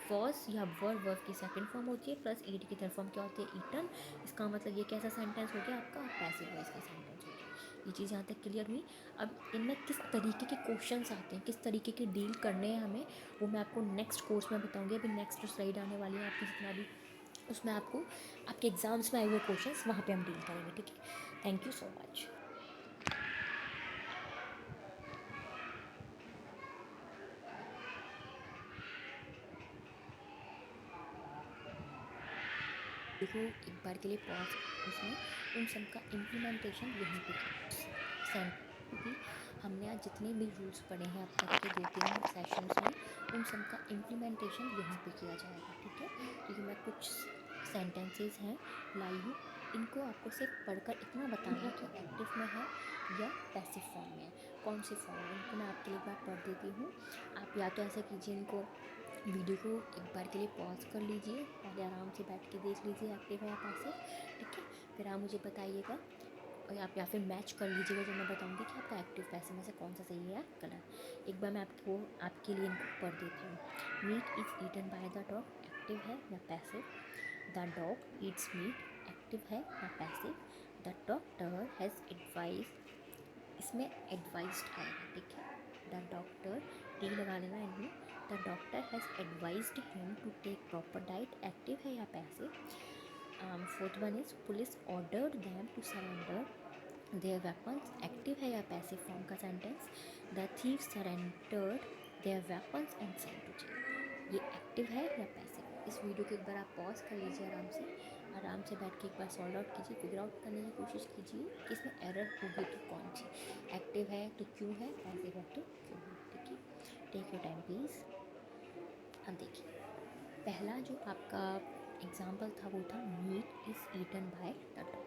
वॉज या वर्ब की सेकंड फॉर्म होती है, प्लस ईट की थर्ड फॉर्म क्या होती है, ईटन, इसका मतलब ये कैसा सेंटेंस हो गया आपका, पैसिव वॉइस का सेंटेंस हो गया। ये चीज़ यहाँ तक क्लियर हुई। अब इनमें किस तरीके के क्वेश्चंस आते हैं, किस तरीके के डील करने हैं हमें, वो मैं आपको नेक्स्ट कोर्स में बताऊँगी। अभी नेक्स्ट जो स्लाइड आने वाली है आपकी, जितना भी उसमें आपको आपके एग्ज़ाम्स में आए हुए क्वेश्चंस वहाँ पे हम डील करेंगे, ठीक है। Thank you so much. देखो, एक बार के लिए पॉज, उसमें उन सब का इम्प्लीमेंटेशन यहीं पे सेंट, क्योंकि हमने आज जितने भी रूल्स पढ़े हैं अब तक के 2-3 सेशंस में, उन सब का इम्प्लीमेंटेशन यहीं पे किया जाएगा, ठीक है। क्योंकि मैं कुछ सेंटेंसेस हैं लाई हूँ इनको आपको सिर्फ पढ़कर इतना बताना है कि एक्टिव में है या पैसिव फॉर्म में है, कौन सी फॉर्म है। इनको मैं आपके लिए एक बार पढ़ देती हूँ। आप या तो ऐसे कीजिए, इनको वीडियो को एक बार के लिए पॉज कर लीजिए, पहले आराम से बैठ के देख लीजिए एक्टिव है या पैसिव, ठीक है। फिर आप मुझे बताइएगा और आप या फिर मैच कर लीजिएगा जो मैं बताऊंगी कि आपका एक्टिव पैसिव में से कौन सा सही है कलर। एक बार मैं आपके लिए इनको पढ़ देती हूँ। Meat is eaten by the dog, active है या passive. The dog eats meat, active है या passive. The doctor has advise, इसमें एडवाइज्ड है, ठीक है। द डॉक्टर, टी लगा लेना इनमें। The doctor has advised him to take proper diet, active है या passive. Fourth one is police ordered them to surrender their weapons, active है या पैसिव फॉर्म का sentence. The thief surrendered their weapons and sent to jail, ये active है या passive. इस video को एक बार आप पॉज कर लीजिए, आराम से बैठ के एक बार सॉल्व आउट कीजिए, फिगर आउट करने की कोशिश कीजिए कि इसमें एरर होगी तो कौन सी। एक्टिव है तो क्यों है, पैसिव है तो क्यों है, ठीक है। Take your time please. अब देखिए, पहला जो आपका एग्जाम्पल था वो था meat is eaten by the dog.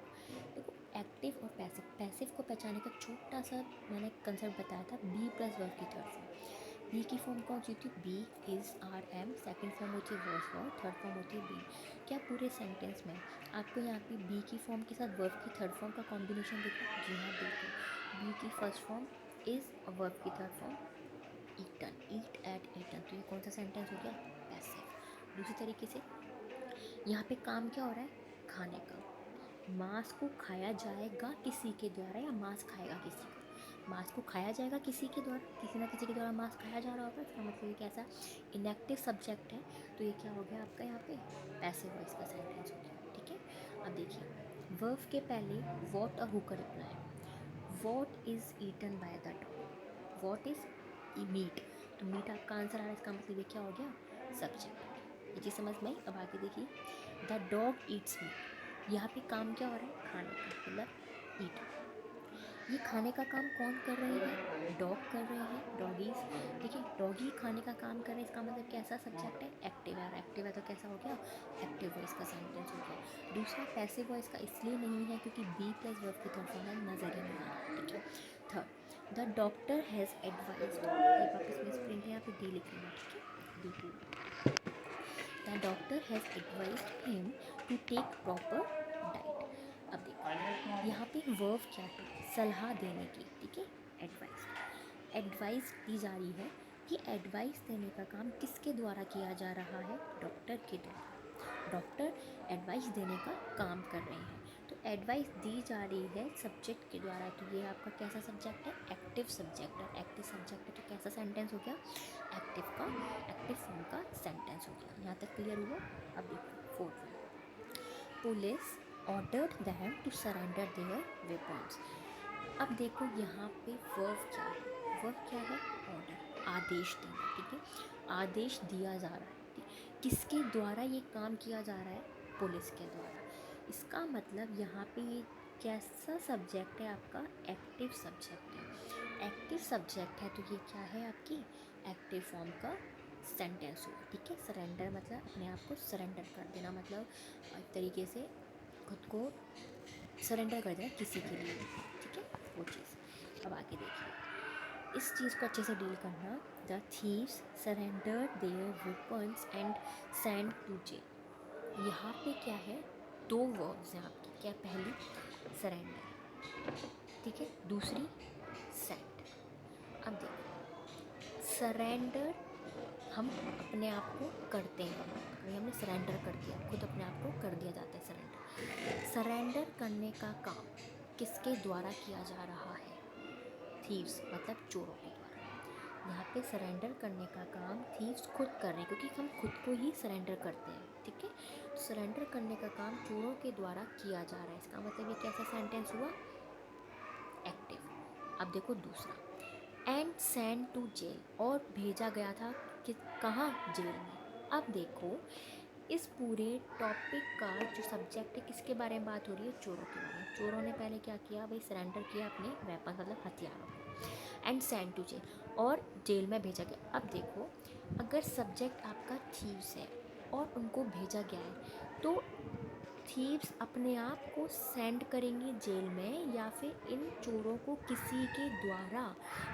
देखो, एक्टिव और पैसिव, पैसिव को पहचाने का छोटा सा मैंने कंसेप्ट बताया था, बी प्लस वर्ब की थर्ड फॉर्म। बी की फॉर्म कौन सी होती है, be is are am, second form होती है वर्स वर्ब, थर्ड फॉर्म होती है बी। क्या पूरे सेंटेंस में आपको यहाँ पे बी की फॉर्म के साथ वर्ब की थर्ड फॉर्म का कॉम्बिनेशन दिखा? जी हाँ, बिल्कुल। बी की फर्स्ट फॉर्म इज़ और वर्ब की थर्ड फॉर्म ईटन, ईट एट ईटन, तो ये कौन सा सेंटेंस हो गया, पैसिव। दूसरी तरीके से यहाँ पे काम क्या हो रहा है, खाने का। मांस को खाया जाएगा किसी के द्वारा या मांस खाएगा किसी को, मांस को खाया जाएगा किसी के द्वारा, किसी ना किसी के द्वारा मांस खाया जा रहा होगा, इसका मतलब ये कैसा इनएक्टिव सब्जेक्ट है, तो ये क्या हो गया आपका यहाँ पे पैसिव वॉइस का सेंटेंस हो गया, ठीक है। अब देखिए, वर्ब के पहले वॉट और हु का reply. What is eaten by the dog, what is meat, तो मीट आपका आंसर आ रहा है, इसका मतलब ये क्या हो गया, सब्जेक्ट। ये चीज़ समझ में आई। अब आगे देखिए, द डॉग ईट्स मीट, यहाँ पे काम क्या हो रहा है, खाने का, मतलब ईट। ये खाने का काम कौन कर रहे हैं, डॉग कर रहे हैं, डॉगीज, ठीक है। डॉगी खाने का काम कर रहे हैं, इसका मतलब कैसा सब्जेक्ट है, एक्टिव है, और एक्टिव है तो कैसा हो गया, एक्टिव वॉइस का सेंटेंस हो गया। दूसरा पैसिव वॉइस का इसलिए नहीं है क्योंकि बी प्लस वर्ब की थर्ड फॉर्म है, नजर ही नहीं आ रहा, ठीक है। Third, the doctor has advised, ये वापस मिस प्रिंट है, यहाँ पे डी लिख लेना, ठीक है, D two. The doctor has advised him to take proper diet. अब देखो, यहाँ पे वर्ब क्या है, सलाह देने की, ठीक है, एडवाइस। एडवाइस दी जा रही है, कि एडवाइस देने का काम किसके द्वारा किया जा रहा है, डॉक्टर के द्वारा। डॉक्टर एडवाइस देने का काम कर रहे हैं, तो एडवाइस दी जा रही है सब्जेक्ट के द्वारा, तो ये आपका कैसा सब्जेक्ट है, एक्टिव सब्जेक्ट है। एक्टिव सब्जेक्ट है तो कैसा सेंटेंस हो गया, एक्टिव फॉर्म का सेंटेंस हो गया। यहाँ तक क्लियर हुआ। अब देखो fourth one, police ordered them to surrender their weapons. अब देखो यहाँ पे वर्ब क्या है, वर्ब क्या है, ऑर्डर, आदेश देना, ठीक है। आदेश दिया जा रहा है, ठीक, किसके द्वारा ये काम किया जा रहा है, पुलिस के द्वारा। इसका मतलब यहाँ पे ये कैसा सब्जेक्ट है आपका, एक्टिव सब्जेक्ट है। एक्टिव सब्जेक्ट है तो ये क्या है आपकी एक्टिव फॉर्म का सेंटेंस हुआ, ठीक है। सरेंडर मतलब अपने आप को सरेंडर कर देना, मतलब एक तरीके से खुद को सरेंडर कर देना किसी के लिए, ठीक है, वो चीज़। अब आगे देखिए, इस चीज़ को अच्छे से डील करना। The thieves surrendered their weapons and send to jail. यहाँ पे क्या है, दो वर्ब्स हैं आपकी, क्या पहली सरेंडर, ठीक है, दूसरी सेंड। अब देखो, सरेंडर हम अपने आप को करते हैं, कभी हमने सरेंडर कर दिया, खुद अपने आप को कर दिया जाता है सरेंडर। सरेंडर करने का काम किसके द्वारा किया जा रहा है, थीव्स मतलब चोरों के द्वारा। यहाँ पे सरेंडर करने का काम थीव्स खुद कर रहे हैं, क्योंकि हम खुद को ही सरेंडर करते हैं, ठीक है। सरेंडर करने का काम चोरों के द्वारा किया जा रहा है, इसका मतलब ये कैसा सेंटेंस हुआ, एक्टिव। अब देखो दूसरा, एंड सेंड टू जेल, और भेजा गया था कि कहाँ, जेल में। अब देखो, इस पूरे टॉपिक का जो सब्जेक्ट है किसके बारे में बात हो रही है, चोरों के बारे में। चोरों ने पहले क्या किया भाई, सरेंडर किया अपने वेपन मतलब हथियारों को, एंड सेंड टू जेल, और जेल में भेजा गया। अब देखो, अगर सब्जेक्ट आपका थीव्स है और उनको भेजा गया है, तो थीव्स अपने आप को सेंड करेंगे जेल में या फिर इन चोरों को किसी के द्वारा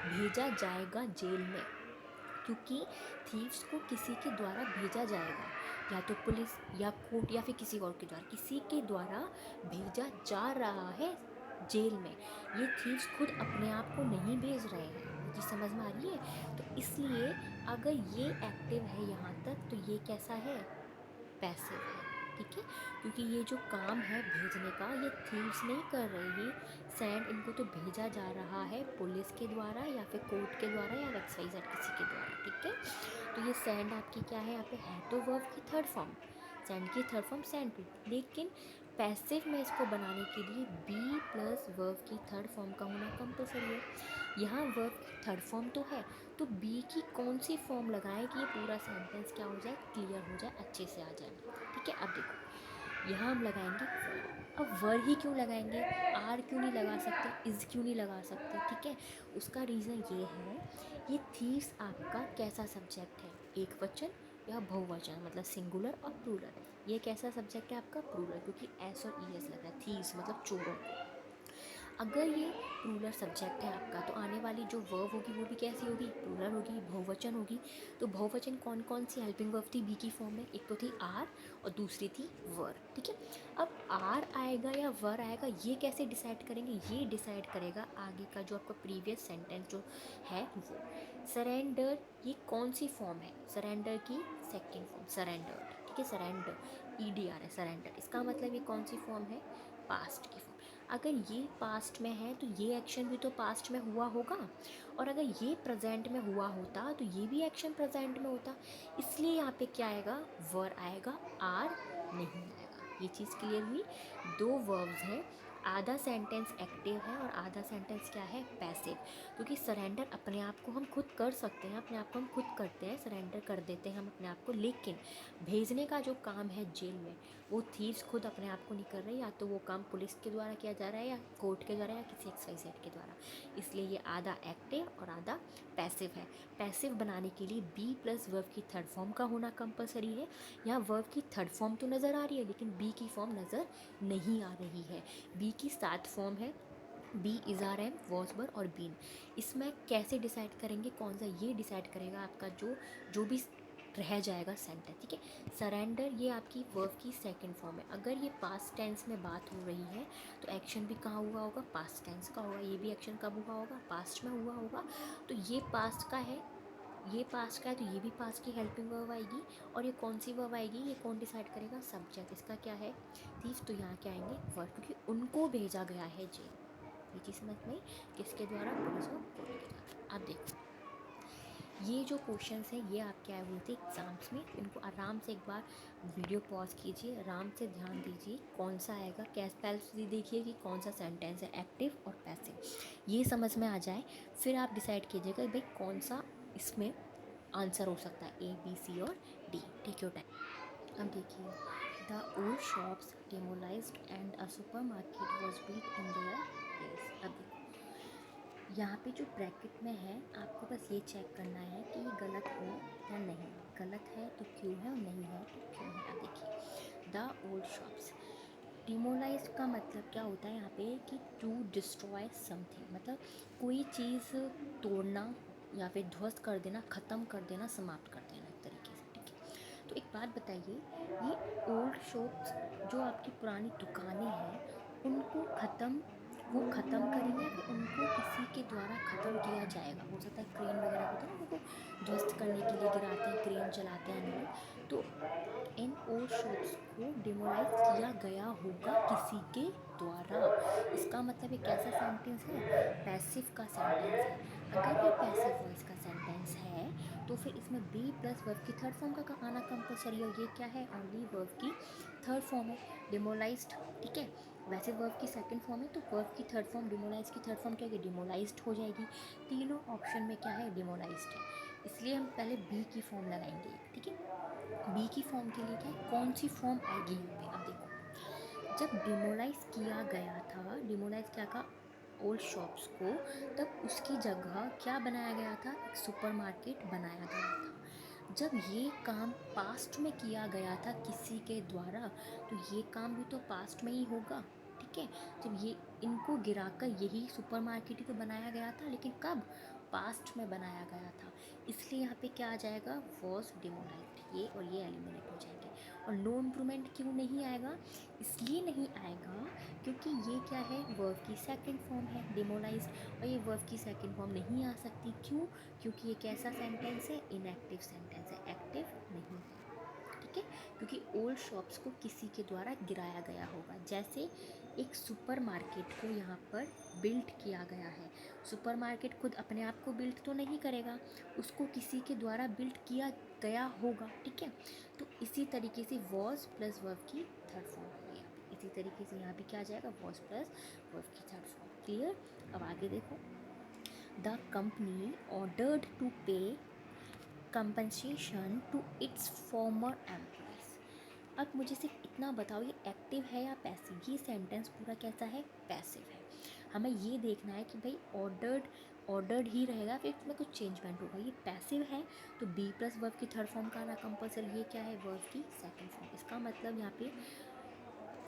भेजा जाएगा जेल में, क्योंकि थीव्स को किसी के द्वारा भेजा जाएगा, या तो पुलिस या कोर्ट या फिर किसी और के द्वारा, किसी के द्वारा भेजा जा रहा है जेल में। ये थीव्स खुद अपने आप को नहीं भेज रहे हैं। ये चीज़ समझ में आ रही है? तो इसलिए अगर ये एक्टिव है यहाँ तक, तो ये कैसा है? पैसिव है। ठीक है, क्योंकि ये जो काम है भेजने का, ये थीव्स नहीं कर रही है सेंड, इनको तो भेजा जा रहा है पुलिस के द्वारा या फिर कोर्ट के द्वारा या XYZ किसी के द्वारा। ठीक है, तो ये सेंड आपकी क्या है यहाँ पे? है तो वर्ब की थर्ड फॉर्म, सेंड की थर्ड फॉर्म सेंड टू, लेकिन पैसिव में इसको बनाने के लिए बी प्लस वर्ब की थर्ड फॉर्म का होना कंपलसरी है। यहाँ वर्ब की थर्ड फॉर्म तो है, तो बी की कौन सी फॉर्म लगाएं कि ये पूरा सेंटेंस क्या हो जाए? क्लियर हो जाए, अच्छे से आ जाए। ठीक है, अब देखो यहाँ हम लगाएंगे वर। अब वर ही क्यों लगाएंगे? आर क्यों नहीं लगा सकते? इज़ क्यों नहीं लगा सकते? ठीक है, उसका रीज़न ये है, ये थीव्स आपका कैसा सब्जेक्ट है? एक वचन या बहुवचन, मतलब सिंगुलर और प्लूरल। ये कैसा सब्जेक्ट है आपका? प्लूरल, क्योंकि एस और ई एस लगा है। थीव्स मतलब चोरों। अगर ये प्लूरल सब्जेक्ट है आपका, तो आने वाली जो वर्ब होगी वो भी कैसी होगी? प्लूरल होगी, बहुवचन होगी। तो बहुवचन कौन कौन सी हेल्पिंग वर्ब थी बी की फॉर्म में? एक तो थी आर और दूसरी थी वर। ठीक है, अब आर आएगा या वर आएगा, ये कैसे डिसाइड करेंगे? ये डिसाइड करेगा आगे का जो आपका प्रीवियस सेंटेंस जो है वो। सरेंडर, ये कौन सी फॉर्म है? सरेंडर की सेकेंड फॉर्म, सरेंडर्ड। ठीक है, सरेंडर, EDR है सरेंडर, इसका मतलब ये कौन सी फॉर्म है? पास्ट की फॉर्म। अगर ये पास्ट में है तो ये एक्शन भी तो पास्ट में हुआ होगा, और अगर ये प्रेजेंट में हुआ होता तो ये भी एक्शन प्रेजेंट में होता। इसलिए यहाँ पे क्या आएगा? वर आएगा, आर नहीं आएगा। ये चीज़ क्लियर हुई? दो वर्ब्स हैं, आधा सेंटेंस एक्टिव है और आधा सेंटेंस क्या है? पैसिव। क्योंकि सरेंडर अपने आप को हम खुद कर सकते हैं, अपने आप को हम खुद करते हैं, सरेंडर कर देते हैं हम अपने आप को, लेकिन भेजने का जो काम है जेल में, वो थीव्स खुद अपने आप को नहीं कर रहे, या तो वो काम पुलिस के द्वारा किया जा रहा है या कोर्ट के द्वारा या किसी XYZ के द्वारा। इसलिए ये आधा एक्टिव और आधा पैसिव है। पैसिव बनाने के लिए बी प्लस वर्ब की थर्ड फॉर्म का होना कंपलसरी है। यहाँ वर्ब की थर्ड फॉर्म तो नज़र आ रही है, लेकिन बी की फॉर्म नज़र नहीं आ रही है। बी की 7 फॉर्म है, बी, इज़ार, एम, वॉज, वर और बीन। इसमें कैसे डिसाइड करेंगे कौन सा? ये डिसाइड करेगा आपका जो भी रह जाएगा सेंटेंस। ठीक है, सरेंडर ये आपकी वर्ब की सेकंड फॉर्म है। अगर ये पास्ट टेंस में बात हो रही है तो एक्शन भी कहाँ हुआ होगा? पास्ट टेंस का होगा। ये भी एक्शन कब हुआ होगा? पास्ट में हुआ होगा। तो ये पास्ट का है, ये पास्ट का है, तो ये भी पास्ट की हेल्पिंग वर्ब आएगी। और ये कौन सी वर्ब आएगी? ये कौन डिसाइड करेगा? सब्जेक्ट। इसका क्या है? थीव। तो यहाँ क्या आएंगे? वर्ब, क्योंकि उनको भेजा गया है जेल। ये चीज़ समझ में आई? किसके द्वारा? पुलिस और कोर्ट के द्वारा। अब देखो ये जो क्वेश्चंस हैं ये आपके आए हुए थे एग्ज़ाम्स में। इनको आराम से एक बार वीडियो पॉज कीजिए, आराम से ध्यान दीजिए कौन सा आएगा। कैसे पहले देखिए कि कौन सा सेंटेंस है एक्टिव और पैसिव, ये समझ में आ जाए, फिर आप डिसाइड कीजिएगा भाई कौन सा इसमें आंसर हो सकता है, A, B, C और D। Take your time. अब देखिए, the old shops demolished and a supermarket was built in their place. अब देखो यहाँ पे जो ब्रैकेट में है, आपको बस ये चेक करना है कि ये गलत हो या नहीं। गलत है तो क्यों है, और नहीं है तो क्यों है। अब देखिए, द ओल्ड शॉप्स, डिमोलाइज का मतलब क्या होता है यहाँ पे? कि टू डिस्ट्रॉय समथिंग, मतलब कोई चीज़ तोड़ना या फिर ध्वस्त कर देना, ख़त्म कर देना, समाप्त कर देना एक तरीके से। ठीक है, तो एक बात बताइए, ये ओल्ड शॉप्स जो आपकी पुरानी दुकानें हैं उनको वो ख़त्म करेंगे या फिर उनको किसी के द्वारा ख़त्म किया जाएगा? हो सकता है क्रेन वगैरह होता है ना, उनको ध्वस्त करने के लिए गिराते हैं, क्रेन चलाते हैं एंड ऑल। तो इन ओल्ड शॉप्स को डिमोलाइज किया गया होगा किसी के द्वारा। इसका मतलब ये कैसा सेंटेंस है? पैसिव का सेंटेंस है। अगर ये पैसिव वॉइस का सेंटेंस है तो फिर इसमें बी प्लस वर्ब की थर्ड फॉर्म का आना कंपलसरी है। ये क्या है? ओनली वर्ब की थर्ड फॉर्म है, डिमोलाइज्ड। ठीक है, वैसे वर्ब की सेकंड फॉर्म है, तो वर्ब की थर्ड फॉर्म, डिमोलाइज की थर्ड फॉर्म क्या है? डिमोलाइज्ड हो जाएगी। तीनों ऑप्शन में क्या है? डिमोलाइज्ड है। इसलिए हम पहले बी की फॉर्म लगाएंगे। ठीक है, बी की फॉर्म के लिए क्या है? कौन सी फॉर्म आएगी यहाँ पे? अब देखो, जब डिमोलाइज किया गया था, डिमोलाइज क्या का ओल्ड शॉप्स को, तब उसकी जगह क्या बनाया गया था? एक सुपरमार्केट बनाया गया था। जब ये काम पास्ट में किया गया था किसी के द्वारा, तो ये काम भी तो पास्ट में ही होगा, ठीक है। जब ये इनको गिराकर यही सुपरमार्केट ही तो बनाया गया था, लेकिन कब? पास्ट में बनाया गया था। इसलिए यहाँ पे क्या आ जाएगा? वॉज डिमोलाइज्ड। ये और ये एलिमिनेट हो जाएंगे। और नो इम्प्रूवमेंट क्यों नहीं आएगा? इसलिए नहीं आएगा क्योंकि ये क्या है? वर्ब की सेकंड फॉर्म है, डिमोलाइज्ड। और ये वर्ब की सेकंड फॉर्म नहीं आ सकती। क्यों? क्योंकि ये कैसा सेंटेंस है? इनएक्टिव सेंटेंस है, एक्टिव नहीं है, ठीक है। क्योंकि ओल्ड शॉप्स को किसी के द्वारा गिराया गया होगा। जैसे एक सुपरमार्केट को यहाँ पर बिल्ड किया गया है। सुपरमार्केट खुद अपने आप को बिल्ड तो नहीं करेगा, उसको किसी के द्वारा बिल्ड किया गया होगा, ठीक है। तो इसी तरीके से वॉज प्लस वर्ब की थर्ड फॉर्म है यहाँ पे। इसी तरीके से यहाँ भी क्या आ जाएगा? वॉज प्लस वर्ब की थर्ड फॉर्म। क्लियर? अब आगे देखो। The company ordered to pay compensation to its former employees. अब मुझे सिर्फ इतना बताओ, ये एक्टिव है या पैसिव? ये सेंटेंस पूरा कैसा है? पैसिव है। हमें ये देखना है कि भाई ऑर्डर्ड ही रहेगा, फिर इसमें कुछ चेंजमेंट होगा। ये पैसिव है तो बी प्लस वर्ब की थर्ड फॉर्म का आना कंपलसरी। ये क्या है? वर्ब की सेकंड फॉर्म। इसका मतलब यहाँ पे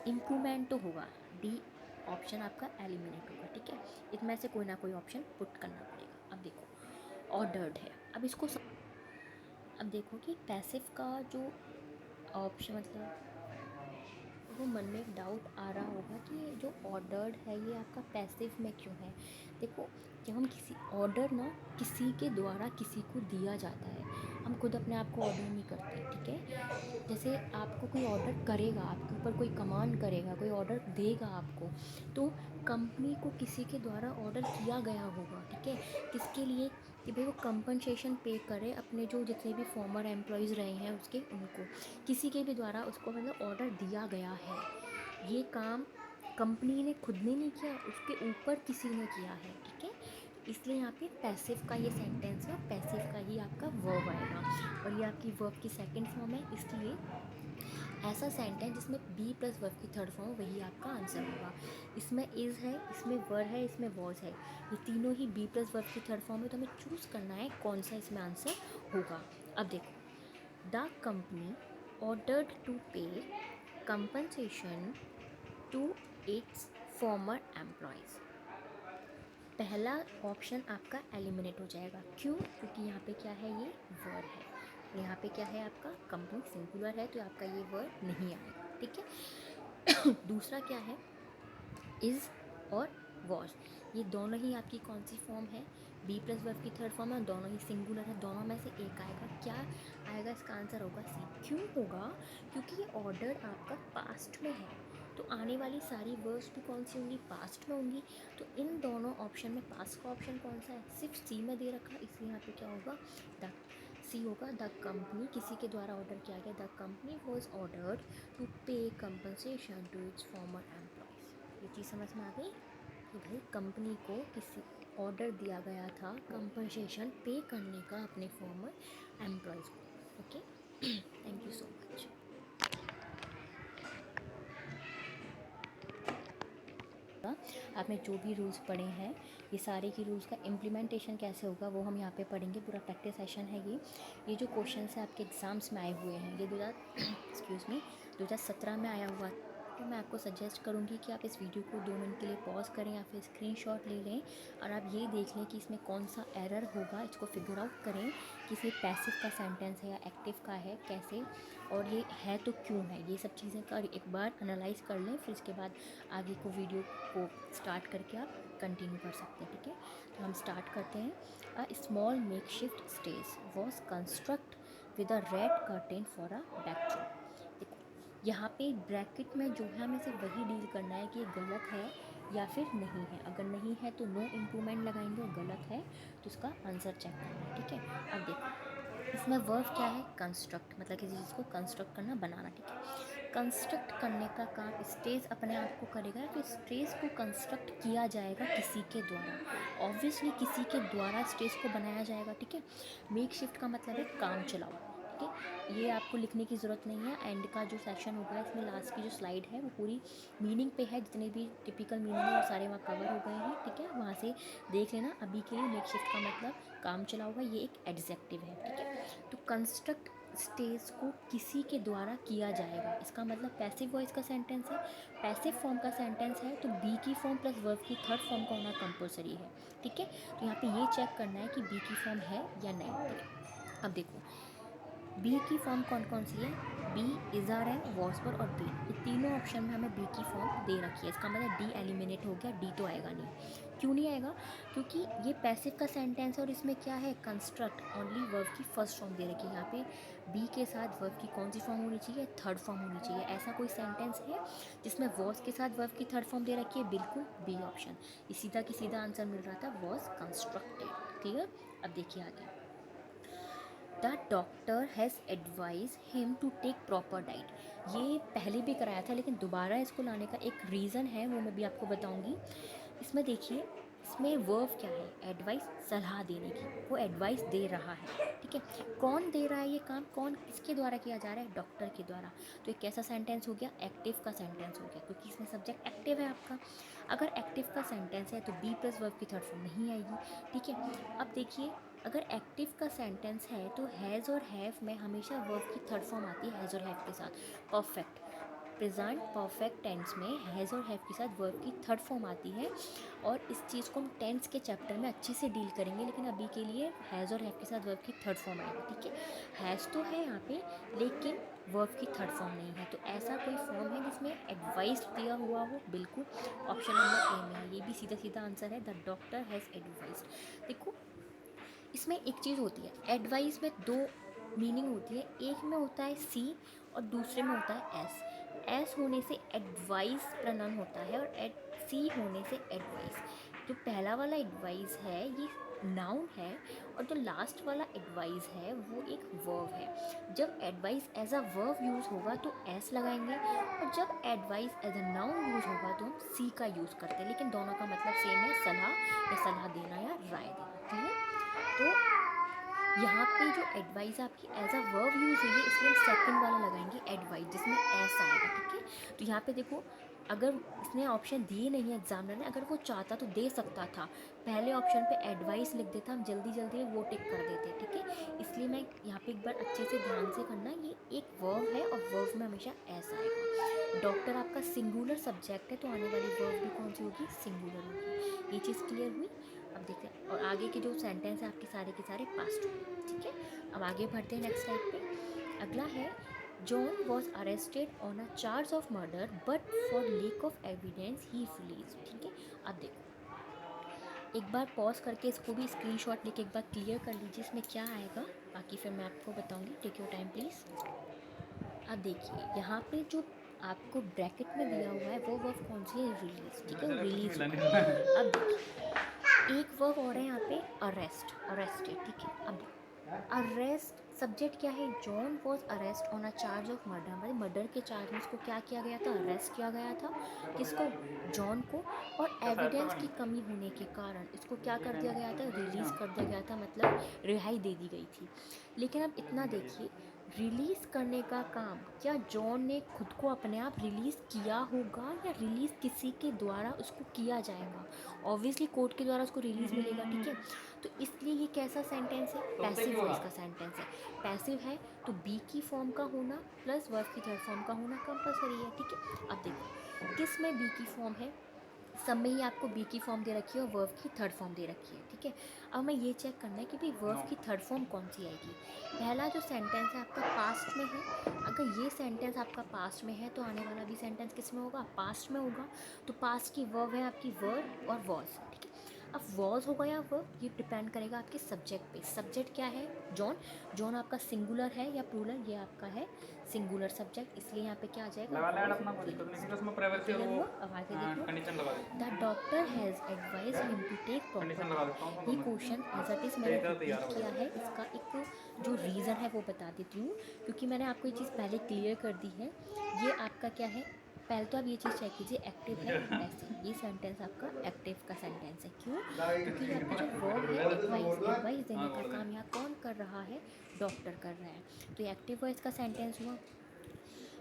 इम्प्रूवमेंट तो होगा। डी ऑप्शन आपका एलिमिनेट होगा, ठीक है। इसमें से कोई ना कोई ऑप्शन पुट करना पड़ेगा। अब देखो, ऑर्डर्ड है। अब देखो कि पैसिव का जो ऑप्शन, मतलब वो मन में एक डाउट आ रहा होगा कि ये जो ऑर्डर्ड है ये आपका पैसिव में क्यों है। देखो, जब हम किसी ऑर्डर ना किसी के द्वारा किसी को दिया जाता है, हम खुद अपने आप को ऑर्डर नहीं करते, ठीक है। जैसे आपको कोई ऑर्डर करेगा, आपके ऊपर कोई कमांड करेगा, कोई ऑर्डर देगा आपको, तो कंपनी को किसी के द्वारा ऑर्डर किया गया होगा, ठीक है। किसके लिए? कि भाई वो कंपनसेशन पे करे अपने जो जितने भी फॉर्मर एम्प्लॉयज़ रहे हैं उसके, उनको किसी के भी द्वारा उसको मतलब ऑर्डर दिया गया है। ये काम कंपनी ने खुद ने नहीं किया, उसके ऊपर किसी ने किया है, ठीक है। इसलिए यहाँ पे पैसिव का ये सेंटेंस है, पैसिव का ही आपका वर्ब आएगा। और ये आपकी वर्ब की सेकंड फॉर्म है, इसलिए ऐसा सेंटेंस जिसमें बी प्लस वर्ब की थर्ड फॉर्म, वही आपका आंसर होगा। इसमें इज़ है, इसमें वर है, इसमें वॉज है। ये तीनों ही बी प्लस वर्ब की थर्ड फॉर्म है, तो हमें चूज़ करना है कौन सा इसमें आंसर होगा। अब देखो, the company ordered to pay compensation to its former employees. पहला ऑप्शन आपका एलिमिनेट हो जाएगा। क्यों? क्योंकि यहाँ पे क्या है? ये वर्ड है। यहाँ पे क्या है? आपका कंपनी सिंगुलर है, तो आपका ये वर्ड नहीं आएगा, ठीक है। दूसरा क्या है? इज़ और वॉज, ये दोनों ही आपकी कौन सी फॉर्म है? बी प्लस वर्ब की थर्ड फॉर्म है, दोनों ही सिंगुलर है। दोनों में से एक आएगा। क्या आएगा? इसका आंसर होगा सी। क्यों होगा? क्योंकि ये ऑर्डर आपका पास्ट में है, तो आने वाली सारी वर्ड्स भी कौन सी होंगी? पास्ट में होंगी। तो इन दोनों ऑप्शन में पास्ट का ऑप्शन कौन सा है? सिर्फ सी में दे रखा, इसलिए यहाँ पे क्या होगा? द सी होगा। द कंपनी, किसी के द्वारा ऑर्डर किया गया। The company was ordered to pay compensation to its former employees. ये चीज़ समझ में आ गई कि भाई कंपनी को किसी ऑर्डर दिया गया था कंपनसेशन पे करने का अपने फॉर्मर एम्प्लॉयज़ को, okay. Thank you so much. आपने जो भी रूल्स पढ़े हैं, ये सारे की रूल्स का इम्प्लीमेंटेशन कैसे होगा वो हम यहाँ पे पढ़ेंगे। पूरा प्रैक्टिस सेशन है ये जो क्वेश्चंस है आपके एग्ज़ाम्स में आए हुए हैं, ये 2017 में आया हुआ। तो मैं आपको सजेस्ट करूँगी कि आप इस वीडियो को 2 मिनट के लिए पॉज करें या फिर स्क्रीनशॉट ले लें और आप ये देख लें कि इसमें कौन सा एरर होगा, इसको फिगर आउट करें कि इसे पैसिव का सेंटेंस है या एक्टिव का है, कैसे, और ये है तो क्यों है। ये सब चीज़ें का एक बार एनालाइज कर लें, फिर इसके बाद आगे को वीडियो को स्टार्ट करके आप कंटिन्यू कर सकते हैं, ठीक है। तो हम स्टार्ट करते हैं। A small make shift stage was construct with a red curtain for a backdrop. यहाँ पे ब्रैकेट में जो है हमें सिर्फ वही डील करना है कि ये गलत है या फिर नहीं है। अगर नहीं है तो नो इम्प्रूवमेंट लगाएंगे, और गलत है तो इसका आंसर चेक करना है, ठीक है। अब देखो, इसमें वर्ब क्या है? कंस्ट्रक्ट, मतलब किसी चीज़ को कंस्ट्रक्ट करना, बनाना, ठीक है। कंस्ट्रक्ट करने का काम स्टेज अपने आप को करेगा, तो स्टेज को कंस्ट्रक्ट किया जाएगा किसी के द्वारा। ऑब्वियसली किसी के द्वारा स्टेज को बनाया जाएगा, ठीक है। मेक शिफ्ट का मतलब है काम चलाओ, ठीक है। ये आपको लिखने की ज़रूरत नहीं है, एंड का जो सेक्शन होगा इसमें लास्ट की जो स्लाइड है वो पूरी मीनिंग पे है, जितने भी टिपिकल मीनिंग है वो सारे वहाँ कवर हो गए हैं, ठीक है, वहाँ से देख लेना। अभी के लिए मेकशिफ्ट का मतलब काम चला हुआ, ये एक एडजेक्टिव है, ठीक है। तो कंस्ट्रक्ट स्टेज को किसी के द्वारा किया जाएगा, इसका मतलब पैसिव वॉइस का सेंटेंस है, पैसिव फॉर्म का सेंटेंस है, तो बी की फॉर्म प्लस वर्ब की थर्ड फॉर्म का होना कंपलसरी है, ठीक है। तो यहाँ पे ये चेक करना है कि बी की फॉर्म है या नहीं, ठीक है। अब देखो बी की फॉर्म कौन कौन सी है, be, is are and, was were और बी, ये तीनों ऑप्शन में हमें बी की फॉर्म दे रखी है। इसका मतलब डी एलिमिनेट हो गया, डी तो आएगा नहीं। क्यों नहीं आएगा, क्योंकि ये पैसिव का सेंटेंस है और इसमें क्या है, कंस्ट्रक्ट, ओनली वर्ब की फर्स्ट फॉर्म दे रखी है। यहाँ पे बी के साथ वर्ब की कौन सी फॉर्म होनी चाहिए, थर्ड फॉर्म होनी चाहिए। ऐसा कोई सेंटेंस है जिसमें वॉज के साथ वर्ब की थर्ड फॉर्म दे रखी है, बिल्कुल बी ऑप्शन। ये सीधा की सीधा आंसर मिल रहा था, वॉज कंस्ट्रक्टेड, क्लियर। अब देखिए आगे, the doctor has advise him to take proper diet. ये पहले भी कराया था लेकिन दोबारा इसको लाने का एक रीज़न है, वो मैं भी आपको बताऊंगी। इसमें देखिए, इसमें वर्ब क्या है, एडवाइस, सलाह देने की, वो एडवाइस दे रहा है, ठीक है। कौन दे रहा है ये काम, कौन किसके द्वारा किया जा रहा है, डॉक्टर के द्वारा। तो एक कैसा सेंटेंस हो गया, एक्टिव का सेंटेंस हो गया, क्योंकि इसमें सब्जेक्ट एक्टिव है आपका। अगर एक्टिव का सेंटेंस है तो बी प्लस वर्ब की थर्ड फॉर्म नहीं आएगी, ठीक है। अब देखिए, अगर एक्टिव का सेंटेंस है तो हैज़ और हैव में हमेशा वर्ब की थर्ड फॉर्म आती है हैज़ और हैव के साथ। परफेक्ट, प्रेजेंट परफेक्ट टेंस में हैज़ और हैव के साथ वर्ब की थर्ड फॉर्म आती है, और इस चीज़ को हम टेंस के चैप्टर में अच्छे से डील करेंगे, लेकिन अभी के लिए हैज़ और हैव के साथ वर्ब की थर्ड फॉर्म आएगी, ठीक है। हैज़ तो है यहाँ पे, लेकिन वर्ब की थर्ड फॉर्म नहीं है। तो ऐसा कोई फॉर्म है जिसमें एडवाइस दिया हुआ हो, बिल्कुल ऑप्शन नंबर ए में है, ये भी सीधा सीधा आंसर है, द डॉक्टर हैज़ एडवाइज्ड। देखो इसमें एक चीज़ होती है, एडवाइस में दो मीनिंग होती है, एक में होता है सी और दूसरे में होता है एस। एस होने से एडवाइस प्रनन होता है और सी होने से एडवाइस। जो पहला वाला एडवाइस है ये नाउन है, और जो लास्ट वाला एडवाइस है वो एक वर्ब है। जब advice as a verb use होगा तो एस लगाएंगे, और जब advice as a noun use होगा तो हम सी का यूज़ करते हैं, लेकिन दोनों का मतलब सेम है, सलाह या सलाह देना या राय देना, क्लियर। तो यहाँ पे जो एडवाइस आपकी एज अ वर्ब यूज़ हुई है, इसलिए हम सेकंड वाला लगाएंगे एडवाइस, जिसमें एस आएगा, ठीक है। तो यहाँ पे देखो, अगर इसने ऑप्शन दिए नहीं है एग्जामिनर ने, अगर वो चाहता तो दे सकता था, पहले ऑप्शन पे एडवाइस लिख देता, हम जल्दी जल्दी वो टिक कर देते, ठीक है। इसलिए मैं यहाँ पे एक बार अच्छे से ध्यान से करना, ये एक वर्ब है और वर्ब में हमेशा एस आएगा। डॉक्टर आपका सिंगुलर सब्जेक्ट है, तो आने वाली वर्ब भी कौन सी होगी, सिंगुलर होगी। ये चीज़ क्लियर हुई। अब देखते हैं, और आगे के जो सेंटेंस है आपके सारे के सारे पास्ट हुए, ठीक है। अब आगे बढ़ते हैं नेक्स्ट स्लाइड पे। अगला है, John was arrested on a charge of murder but for lack of evidence he release, ठीक है। अब देखो एक बार पॉज करके इसको भी स्क्रीनशॉट लेके एक बार क्लियर कर लीजिए, इसमें क्या आएगा, बाकी फिर मैं आपको बताऊंगी, टेक योर टाइम प्लीज़। अब देखिए यहाँ पे जो आपको ब्रैकेट में दिया हुआ है वो वर्ब कौन सी है, रिलीज, ठीक है, वो रिलीज होगा। अब देखिए एक वर्ब और है यहाँ पे, अरेस्ट, अरेस्टेड, ठीक है। अब अरेस्ट सब्जेक्ट क्या है, John was arrest on a charge of murder, मतलब मर्डर के चार्ज में इसको क्या किया गया था, अरेस्ट किया गया था, किसको, जॉन को। और एविडेंस की कमी होने के कारण इसको क्या कर दिया गया था, रिलीज़ कर दिया गया था, मतलब रिहाई दे दी गई थी। लेकिन अब इतना देखिए, रिलीज़ करने का काम क्या जॉन ने खुद को अपने आप रिलीज़ किया होगा, या रिलीज़ किसी के द्वारा उसको किया जाएगा, ऑब्वियसली कोर्ट के द्वारा उसको रिलीज़ मिलेगा, ठीक है। तो इसलिए ये कैसा सेंटेंस है, पैसिव वॉइस का सेंटेंस है। पैसिव है तो बी की फॉर्म का होना प्लस वर्ब की थर्ड फॉर्म का होना कंपलसरी है, ठीक है। अब देखो किस में बी की फॉर्म है, सब में ही आपको बी की फॉर्म दे रखी है और वर्ब की थर्ड फॉर्म दे रखी है, ठीक है। अब हमें ये चेक करना है कि भाई वर्ब की थर्ड फॉर्म कौन सी आएगी। पहला जो सेंटेंस है आपका पास्ट में है, अगर ये सेंटेंस आपका पास्ट में है तो आने वाला भी सेंटेंस किस में होगा, पास्ट में होगा। तो पास्ट की वर्ब है आपकी वर्ब और वॉज, ठीक है। अब वॉज होगा या वर्ब, ये डिपेंड करेगा आपके सब्जेक्ट पे। सब्जेक्ट क्या है, जॉन, जॉन आपका सिंगुलर है या प्लूरल, ये आपका है सिंगुलर सब्जेक्ट, इसलिए यहाँ पे क्या आ जाएगा, लगा लेना अपना, कोई दिक्कत नहीं है, उसमें प्राइवेसी और क्लियर वो हुआ। अब आगे देखो, कंडीशन लगा देता the doctor has advise him to take हूँ, कंडीशन लगा प्रॉपर। देता हूँ ये दोनों क्वेश्चन एज इट इज़ मैंने ठीक है, तैयार रिपीट हो किया गया। है, इसका एक जो रीज़न है वो बता देती हूँ, क्योंकि मैंने आपको ये चीज़ पहले क्लियर कर दी है। ये आपका क्या है, पहले तो आप ये चीज़ चेक कीजिए एक्टिव है पैसिव। ये सेंटेंस आपका एक्टिव का सेंटेंस है। क्यों? क्योंकि ये आपका जो वर्ब है एडवाइस, एडवाइस देने का काम यहाँ कौन कर रहा है? डॉक्टर कर रहा है। तो ये एक्टिव वॉइस का सेंटेंस हुआ।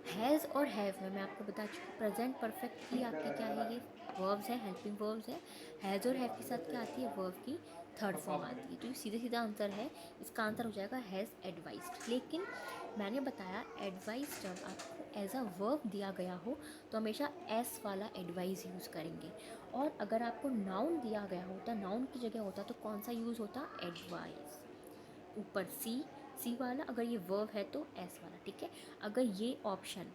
हैज़ और हैव में मैं आपको बता चुकी हूँ प्रेजेंट परफेक्ट की आपकी क्या है, ये वर्ब्स है, हेल्पिंग वर्ब्स है। हैज़ और हैव के साथ क्या आती है? वर्ब की थर्ड फॉर्म आती है। तो ये सीधा सीधा आंसर है, इसका आंसर हो जाएगा हैज़ एडवाइज्ड। लेकिन मैंने बताया एडवाइस जब आपको एज अ वर्ब दिया गया हो तो हमेशा एस वाला एडवाइस यूज़ करेंगे, और अगर आपको नाउन दिया गया होता, नाउन की जगह होता तो कौन सा यूज़ होता? एडवाइस। ऊपर सी वाला, अगर ये वर्ब है तो एस वाला। ठीक है, अगर ये ऑप्शन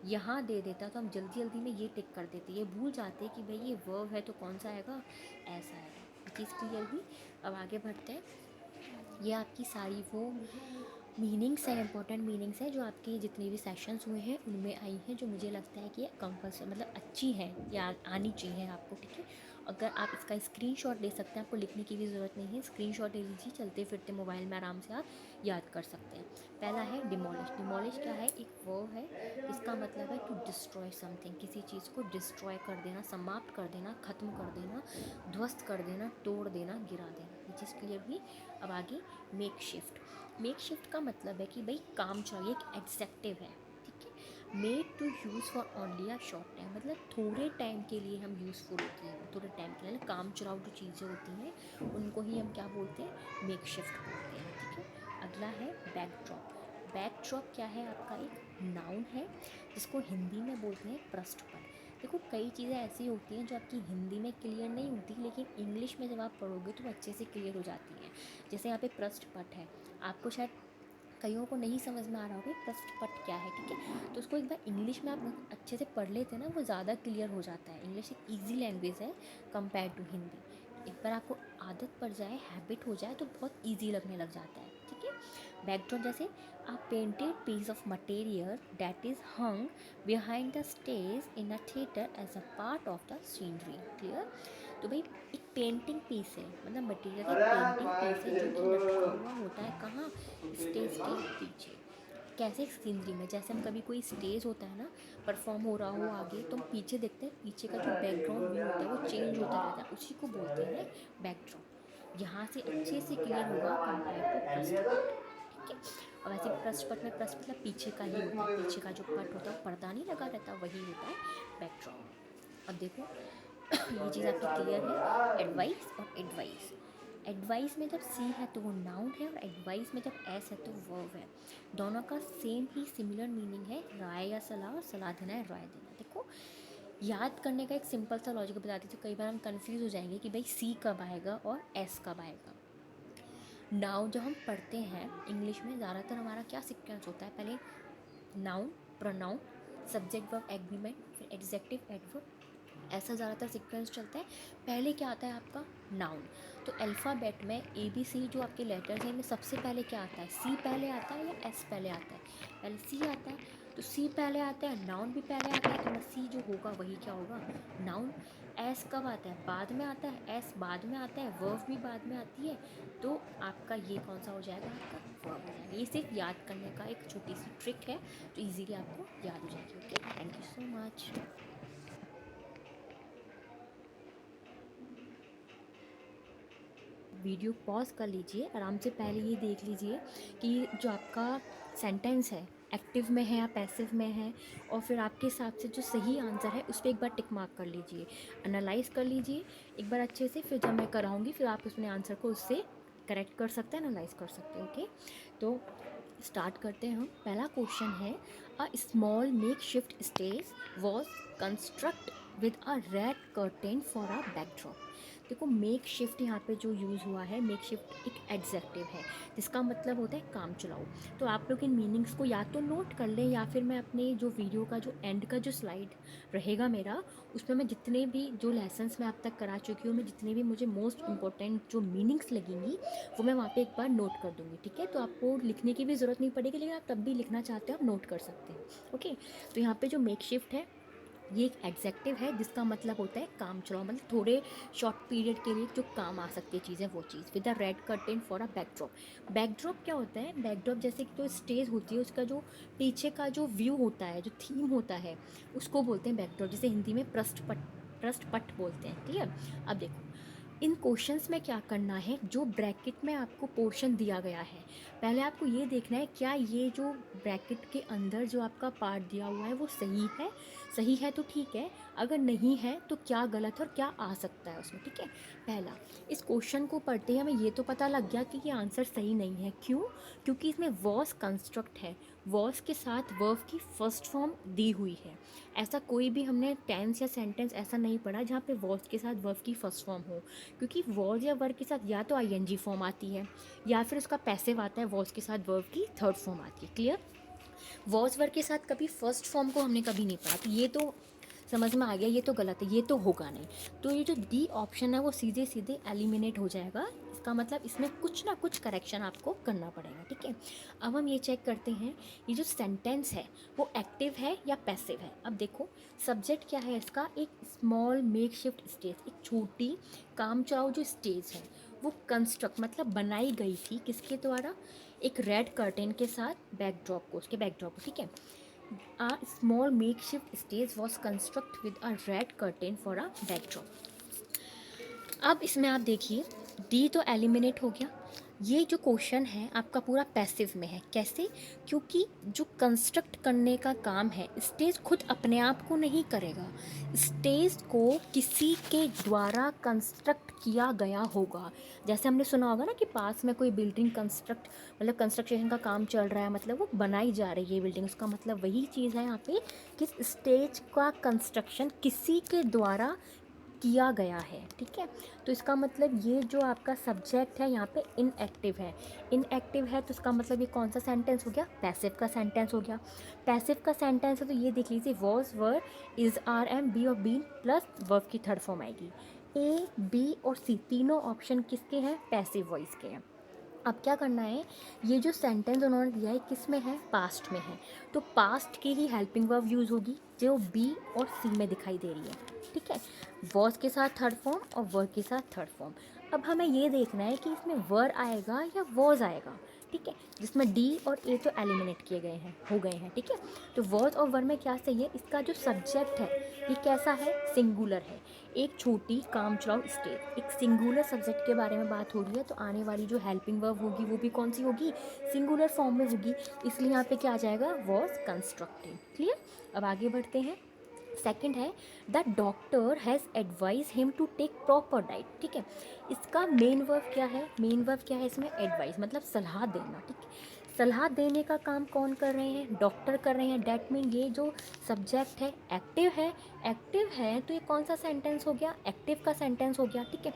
यहाँ दे देता तो हम जल्दी जल्दी में ये टिक कर देते, ये भूल जाते कि भाई ये वर्ब है तो कौन सा आएगा? एस आएगा। ये चीज़ क्लियर हुई? अब आगे बढ़ते हैं। ये आपकी सारी वो मीनिंग्स हैं, इंपॉर्टेंट मीनिंग्स हैं जो आपके जितने भी सेशंस हुए हैं उनमें आई हैं, जो मुझे लगता है कि कंपल्सरी मतलब अच्छी है या आनी चाहिए आपको। ठीक है, अगर आप इसका स्क्रीनशॉट ले सकते हैं, आपको लिखने की भी ज़रूरत नहीं है, स्क्रीनशॉट ले लीजिए, चलते फिरते मोबाइल में आराम से आप याद कर सकते हैं। पहला है डिमोलिश। डिमोलिश क्या है? एक वर्ब है, इसका मतलब है टू डिस्ट्रॉय समथिंग, किसी चीज़ को डिस्ट्रॉय कर देना, समाप्त कर देना, ख़त्म कर देना, ध्वस्त कर देना, तोड़ देना, गिरा देना। ये चीज़ क्लियर हुई? अब आगे मेक शिफ्ट। मेक शिफ्ट का मतलब है कि भाई काम चाहिए, एक एडजेक्टिव है। ठीक है, made to use for only a short time, मतलब थोड़े टाइम के लिए हम यूज़फुल होती हैं, थोड़े टाइम के लिए काम चलाओ जो चीज़ें होती हैं उनको ही हम क्या बोलते हैं? मेक शिफ्ट बोलते हैं। ठीक है, अगला है बैकड्रॉप। बैकड्रॉप क्या है? आपका एक नाउन है जिसको हिंदी में बोलते हैं पृष्ठपट। देखो कई चीज़ें ऐसी होती हैं जो आपकी हिंदी में क्लियर नहीं होती, लेकिन इंग्लिश में जब आप पढ़ोगे तो अच्छे से क्लियर हो जाती हैं। जैसे यहाँ पे पृष्ठपट है, आपको शायद कईयों को नहीं समझ में आ रहा होगा पृष्ठपट क्या है। ठीक है, तो उसको एक बार इंग्लिश में आप अच्छे से पढ़ लेते हैं ना, वो ज़्यादा क्लियर हो जाता है। इंग्लिश एक ईजी लैंग्वेज है कंपेयर टू हिंदी। एक बार आपको आदत पड़ जाए, हैबिट हो जाए तो बहुत ईजी लगने लग जाता है। ठीक है, बैकड्रॉप जैसे a painted piece of material that is hung behind the stage in a theater as a part of the scenery। Clear? तो भाई एक पेंटिंग पीस है, मतलब मटेरियल का पेंटिंग पीस है जो कि लटका हुआ होता है कहाँ? स्टेज के पीछे। कैसे? सीनरी में। जैसे हम कभी कोई स्टेज होता है ना, परफॉर्म हो रहा हो आगे, तो हम पीछे देखते हैं, पीछे का जो बैकग्राउंड व्यू होता है वो चेंज होता रहता है, उसी को बोलते हैं बैकड्रॉप। यहाँ से अच्छे से क्लियर होगा कंपेयर टू पृष्ठपट। ठीक है, और वैसे पृष्ठपट में, पृष्ठ मतलब पीछे का ही होता है, पीछे का जो पट होता है, पर्दा नहीं लगा रहता, वही होता है बैकड्रॉप। अब देखो ये चीज़ आपकी क्लियर है, एडवाइस और एडवाइस। एडवाइस में जब सी है तो वो नाउन है, और एडवाइस में जब एस है तो वर्ब है। दोनों का सेम ही सिमिलर मीनिंग है, राय या सलाह, और सलाह देना है राय देना। देखो याद करने का एक सिंपल सा लॉजिक बता देती हूँ, कई बार हम कंफ्यूज हो जाएंगे कि भाई सी कब आएगा और एस कब आएगा। नाउन जब हम पढ़ते हैं इंग्लिश में, ज़्यादातर हमारा क्या सीक्वेंस होता है? पहले noun, pronoun, subject verb agreement, फिर एडजेक्टिव एडवर्ब, ऐसा ज़्यादातर सीक्वेंस चलता है। पहले क्या आता है आपका? नाउन। तो अल्फ़ाबेट में ए बी सी जो आपके लेटर्स हैं, इनमें सबसे पहले क्या आता है? सी पहले आता है या एस पहले आता है? पहले सी आता है। तो सी पहले आता है, नाउन भी पहले आता है, तो मैं सी जो होगा वही क्या होगा? नाउन। एस कब आता है? बाद में आता है, एस बाद में आता है, वर्ब भी बाद में आती है, तो आपका ये कौन सा हो जाएगा? आपका वर्ब हो जाएगा। ये सिर्फ याद करने का एक छोटी सी ट्रिक है जो इजीली आपको याद हो जाएगी। Okay, thank you so much. Video pause कर लीजिए, आराम से पहले ये देख लीजिए कि जो आपका सेंटेंस है एक्टिव में है या पैसिव में है, और फिर आपके हिसाब से जो सही आंसर है उस पर एक बार टिक मार्क कर लीजिए, एनालाइज कर लीजिए एक बार अच्छे से, फिर जब मैं कराऊंगी फिर आप अपने आंसर को उससे करेक्ट कर सकते हैं, एनालाइज कर सकते हैं। ओके, तो स्टार्ट करते हैं हम। पहला क्वेश्चन है, a small make shift stage was construct with a red curtain for a backdrop. देखो मेक शिफ्ट यहाँ पे जो यूज़ हुआ है, मेक शिफ्ट एक एडजेक्टिव है जिसका मतलब होता है काम चलाओ। तो आप लोग इन मीनिंग्स को या तो नोट कर लें, या फिर मैं अपने जो वीडियो का जो एंड का जो स्लाइड रहेगा मेरा, उसमें मैं जितने भी जो लेसन्स मैं अब तक करा चुकी हूँ, मैं जितने भी मुझे मोस्ट इंपॉर्टेंट जो मीनिंग्स लगेंगी वो मैं वहाँ पे एक बार नोट कर दूँगी। ठीक है, तो आपको लिखने की भी ज़रूरत नहीं पड़ेगी, लेकिन आप तब भी लिखना चाहते हो आप नोट कर सकते हैं। ओके, तो यहाँ पे जो मेक शिफ्ट है ये एक एडजेक्टिव है जिसका मतलब होता है काम चलाओ, मतलब थोड़े शॉर्ट पीरियड के लिए जो काम आ सकती है चीज़ें, वो चीज़। With a red curtain for a backdrop. Backdrop क्या होता है? बैकड्रॉप जैसे कि जो स्टेज होती है उसका जो पीछे का जो व्यू होता है, जो थीम होता है, उसको बोलते हैं बैकड्रॉप, जिसे हिंदी में पृष्ठपट बोलते हैं। क्लियर? अब देखो, इन क्वेश्चंस में क्या करना है, जो ब्रैकेट में आपको पोर्शन दिया गया है, पहले आपको ये देखना है क्या ये जो ब्रैकेट के अंदर जो आपका पार्ट दिया हुआ है वो सही है। सही है तो ठीक है, अगर नहीं है तो क्या गलत है और क्या आ सकता है उसमें। ठीक है, पहला, इस क्वेश्चन को पढ़ते ही हमें ये तो पता लग गया कि ये आंसर सही नहीं है। क्यों? क्योंकि इसमें वॉस कंस्ट्रक्ट है, वॉस के साथ वर्ब की फर्स्ट फॉर्म दी हुई है। ऐसा कोई भी हमने टेंस या सेंटेंस ऐसा नहीं पढ़ा जहाँ पे वॉस के साथ वर्ब की फर्स्ट फॉर्म हो, क्योंकि वॉज या वर्ब के साथ या तो आईएनजी फॉर्म आती है या फिर उसका पैसिव आता है, वॉज के साथ वर्ब की थर्ड फॉर्म आती है। क्लियर? वॉज वर्ब के साथ कभी फर्स्ट फॉर्म को हमने कभी नहीं पढ़ा, तो ये तो समझ में आ गया, ये तो गलत है, ये तो होगा नहीं। तो ये जो डी ऑप्शन है वो सीधे सीधे एलिमिनेट हो जाएगा। इसका मतलब इसमें कुछ ना कुछ करेक्शन आपको करना पड़ेगा। ठीक है, अब हम ये चेक करते हैं ये जो सेंटेंस है वो एक्टिव है या पैसिव है। अब देखो, सब्जेक्ट क्या है इसका? एक स्मॉल मेक शिफ्ट स्टेज, एक छोटी काम चलाओ जो स्टेज है वो कंस्ट्रक्ट मतलब बनाई गई थी किसके द्वारा? एक रेड कर्टेन के साथ बैकड्रॉप को, उसके बैकड्रॉप को। ठीक है, a small makeshift stage was constructed with a red curtain for a backdrop। अब इसमें आप देखिए, डी तो एलिमिनेट हो गया। ये जो क्वेश्चन है आपका पूरा पैसिव में है। कैसे? क्योंकि जो कंस्ट्रक्ट करने का काम है, स्टेज खुद अपने आप को नहीं करेगा, स्टेज को किसी के द्वारा कंस्ट्रक्ट किया गया होगा। जैसे हमने सुना होगा ना कि पास में कोई बिल्डिंग कंस्ट्रक्ट मतलब कंस्ट्रक्शन का काम चल रहा है, मतलब वो बनाई जा रही है बिल्डिंग, उसका मतलब वही चीज़ है यहाँ पे कि स्टेज का कंस्ट्रक्शन किसी के द्वारा किया गया है। ठीक है, तो इसका मतलब ये जो आपका सब्जेक्ट है यहाँ पे इनएक्टिव है। इनएक्टिव है तो इसका मतलब ये कौन सा सेंटेंस हो गया? पैसिव का सेंटेंस हो गया। पैसिव का सेंटेंस है तो ये देख लीजिए, was, were, is, are, am, be और बीन प्लस वर्ब की थर्ड फॉर्म आएगी। ए, बी और सी तीनों ऑप्शन किसके हैं? पैसिव वॉइस के हैं। अब क्या करना है, ये जो सेंटेंस उन्होंने दिया है किस में है? पास्ट में है, तो पास्ट की ही हेल्पिंग वर्ब यूज़ होगी जो बी और सी में दिखाई दे रही है। ठीक है, वॉज के साथ थर्ड फॉर्म और वर के साथ थर्ड फॉर्म। अब हमें ये देखना है कि इसमें वर आएगा या वॉज आएगा। ठीक है, जिसमें डी और ए तो एलिमिनेट किए गए हैं, हो गए हैं। ठीक है, तो वॉज और वर में क्या सही है? इसका जो सब्जेक्ट है ये कैसा है? सिंगुलर है। एक छोटी काम चलाओ स्टेज, एक सिंगुलर सब्जेक्ट के बारे में बात हो रही है, तो आने वाली जो हेल्पिंग वर्ब होगी वो भी कौन सी होगी? सिंगुलर फॉर्म में होगी, इसलिए यहाँ पे क्या आ जाएगा? Was constructed. क्लियर? अब आगे बढ़ते हैं। सेकंड है, the doctor has advise him to take proper diet. ठीक है, इसका मेन वर्ब क्या है? मेन वर्ब क्या है इसमें? एडवाइस, मतलब सलाह देना। ठीक है, सलाह देने का काम कौन कर रहे हैं? डॉक्टर कर रहे हैं। डैट मीन ये जो सब्जेक्ट है एक्टिव है। एक्टिव है तो ये कौन सा सेंटेंस हो गया? एक्टिव का सेंटेंस हो गया। ठीक है,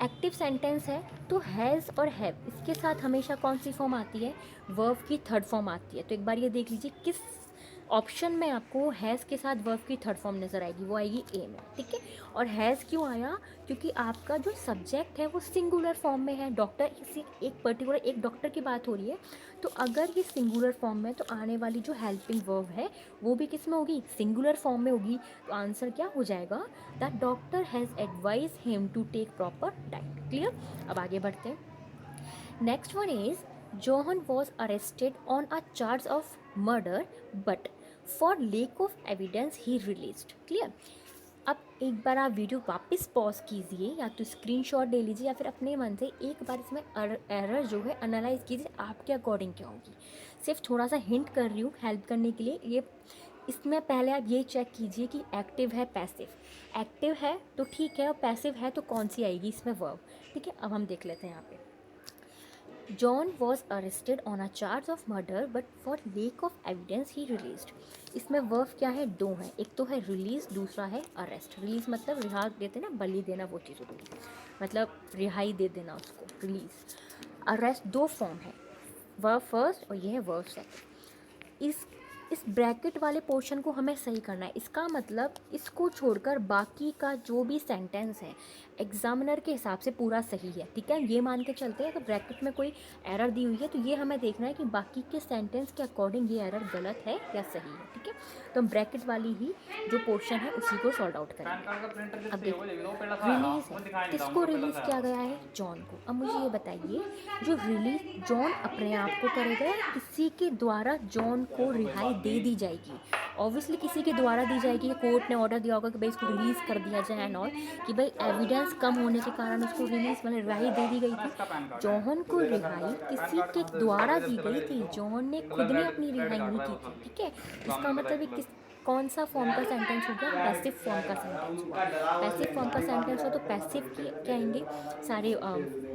एक्टिव सेंटेंस है तो हैज़ और हैव इसके साथ हमेशा कौन सी फॉर्म आती है? वर्ब की थर्ड फॉर्म आती है। तो एक बार ये देख लीजिए किस ऑप्शन में आपको हैज़ के साथ वर्ब की थर्ड फॉर्म नज़र आएगी, वो आएगी ए में। ठीक है, और हैज़ क्यों आया? क्योंकि आपका जो सब्जेक्ट है वो सिंगुलर फॉर्म में है। डॉक्टर, किसी एक पर्टिकुलर एक डॉक्टर की बात हो रही है, तो अगर ये सिंगुलर फॉर्म में तो आने वाली जो हेल्पिंग वर्ब है वो भी किस में होगी? सिंगुलर फॉर्म में होगी। तो आंसर क्या हो जाएगा? The doctor has advise him to take proper diet. Clear? अब आगे बढ़ते हैं। Next one is, Johan was arrested on a charge of murder, but for lack of evidence he released। Clear? अब एक बार आप वीडियो वापस पॉज कीजिए, या तो स्क्रीनशॉट ले लीजिए या फिर अपने मन से एक बार इसमें एरर जो है एनालाइज कीजिए, आपके अकॉर्डिंग क्या होगी। सिर्फ थोड़ा सा हिंट कर रही हूँ हेल्प करने के लिए। ये इसमें पहले आप ये चेक कीजिए कि एक्टिव है पैसिव। एक्टिव है तो ठीक है, और पैसिव है तो कौन सी आएगी इसमें? वर्ब। ठीक है, अब हम देख लेते हैं यहाँ पे। John was arrested on a charge of murder, but for lack of evidence he released। इसमें वर्ब क्या है? दो है, एक तो है रिलीज, दूसरा है अरेस्ट। रिलीज मतलब रिहा देते ना, बलि देना, वो चीज़ होती है, मतलब रिहाई दे देना उसको, रिलीज। अरेस्ट दो फॉर्म है, वर्ब फर्स्ट और ये है वर्ब सेकंड। इस ब्रैकेट वाले पोर्शन को हमें सही करना है। इसका मतलब इसको छोड़कर बाकी का जो भी सेंटेंस है एग्जामिनर के हिसाब से पूरा सही है, ठीक है, ये मान के चलते हैं। अगर ब्रैकेट में कोई एरर दी हुई है तो ये हमें देखना है कि बाकी के सेंटेंस के अकॉर्डिंग ये एरर गलत है या सही है, ठीक है। तो हम ब्रैकेट वाली ही जो पोर्शन है उसी को सॉर्ट आउट करेंगे। अब देखिए रिलीज़ है, किसको रिलीज़ किया गया है? जॉन को। अब मुझे ये बताइए, जो रिलीज जॉन अपने आप को करेगा या किसी के द्वारा जॉन को रिहाई दे दी जाएगी? ऑब्वियसली किसी के द्वारा दी जाएगी। कोर्ट ने ऑर्डर दिया होगा कि भाई इसको रिलीज़ कर दिया जाए एंड ऑल, कि भाई एविडेंस कम होने के कारण उसको रिलीज़ मतलब रिहाई दे दी गई थी। जॉन को रिहाई किसी के द्वारा दी गई थी, जॉन ने खुद ने अपनी रिहाई नहीं की थी, ठीक है। इसका मतलब ये किस कौन सा फॉर्म का सेंटेंस हो गया? पैसिव फॉर्म का सेंटेंस हुआ। पैसिव फॉर्म का सेंटेंस हो तो पैसिव के क्या आएंगे सारे,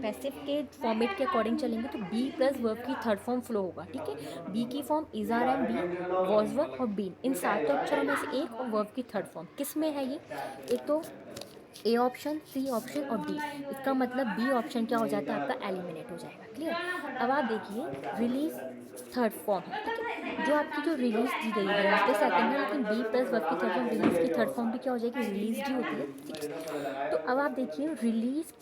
पैसिव के फॉर्मेट के अकॉर्डिंग चलेंगे तो बी प्लस वर्ब की थर्ड फॉर्म फ्लो होगा, ठीक है। बी की form is are and be, was verb और बीन, इन सातों अक्षरों में से एक, और वर्ब की थर्ड फॉर्म किस में है ये? एक तो ए ऑप्शन, सी ऑप्शन और डी। इसका मतलब बी ऑप्शन क्या हो जाता है आपका? एलिमिनेट हो जाएगा। क्लियर। अब आप देखिए रिलीज थर्ड फॉर्म है, ठीक है। जो आपकी जो रिलीज दी गई है उस पर सेकंड है, लेकिन बी प्लस वर्ब की थर्ड फॉर्म रिलीज की थर्ड फॉर्म भी क्या हो जाएगी? रिलीज ही होती है, ठीक है। तो अब आप देखिए रिलीज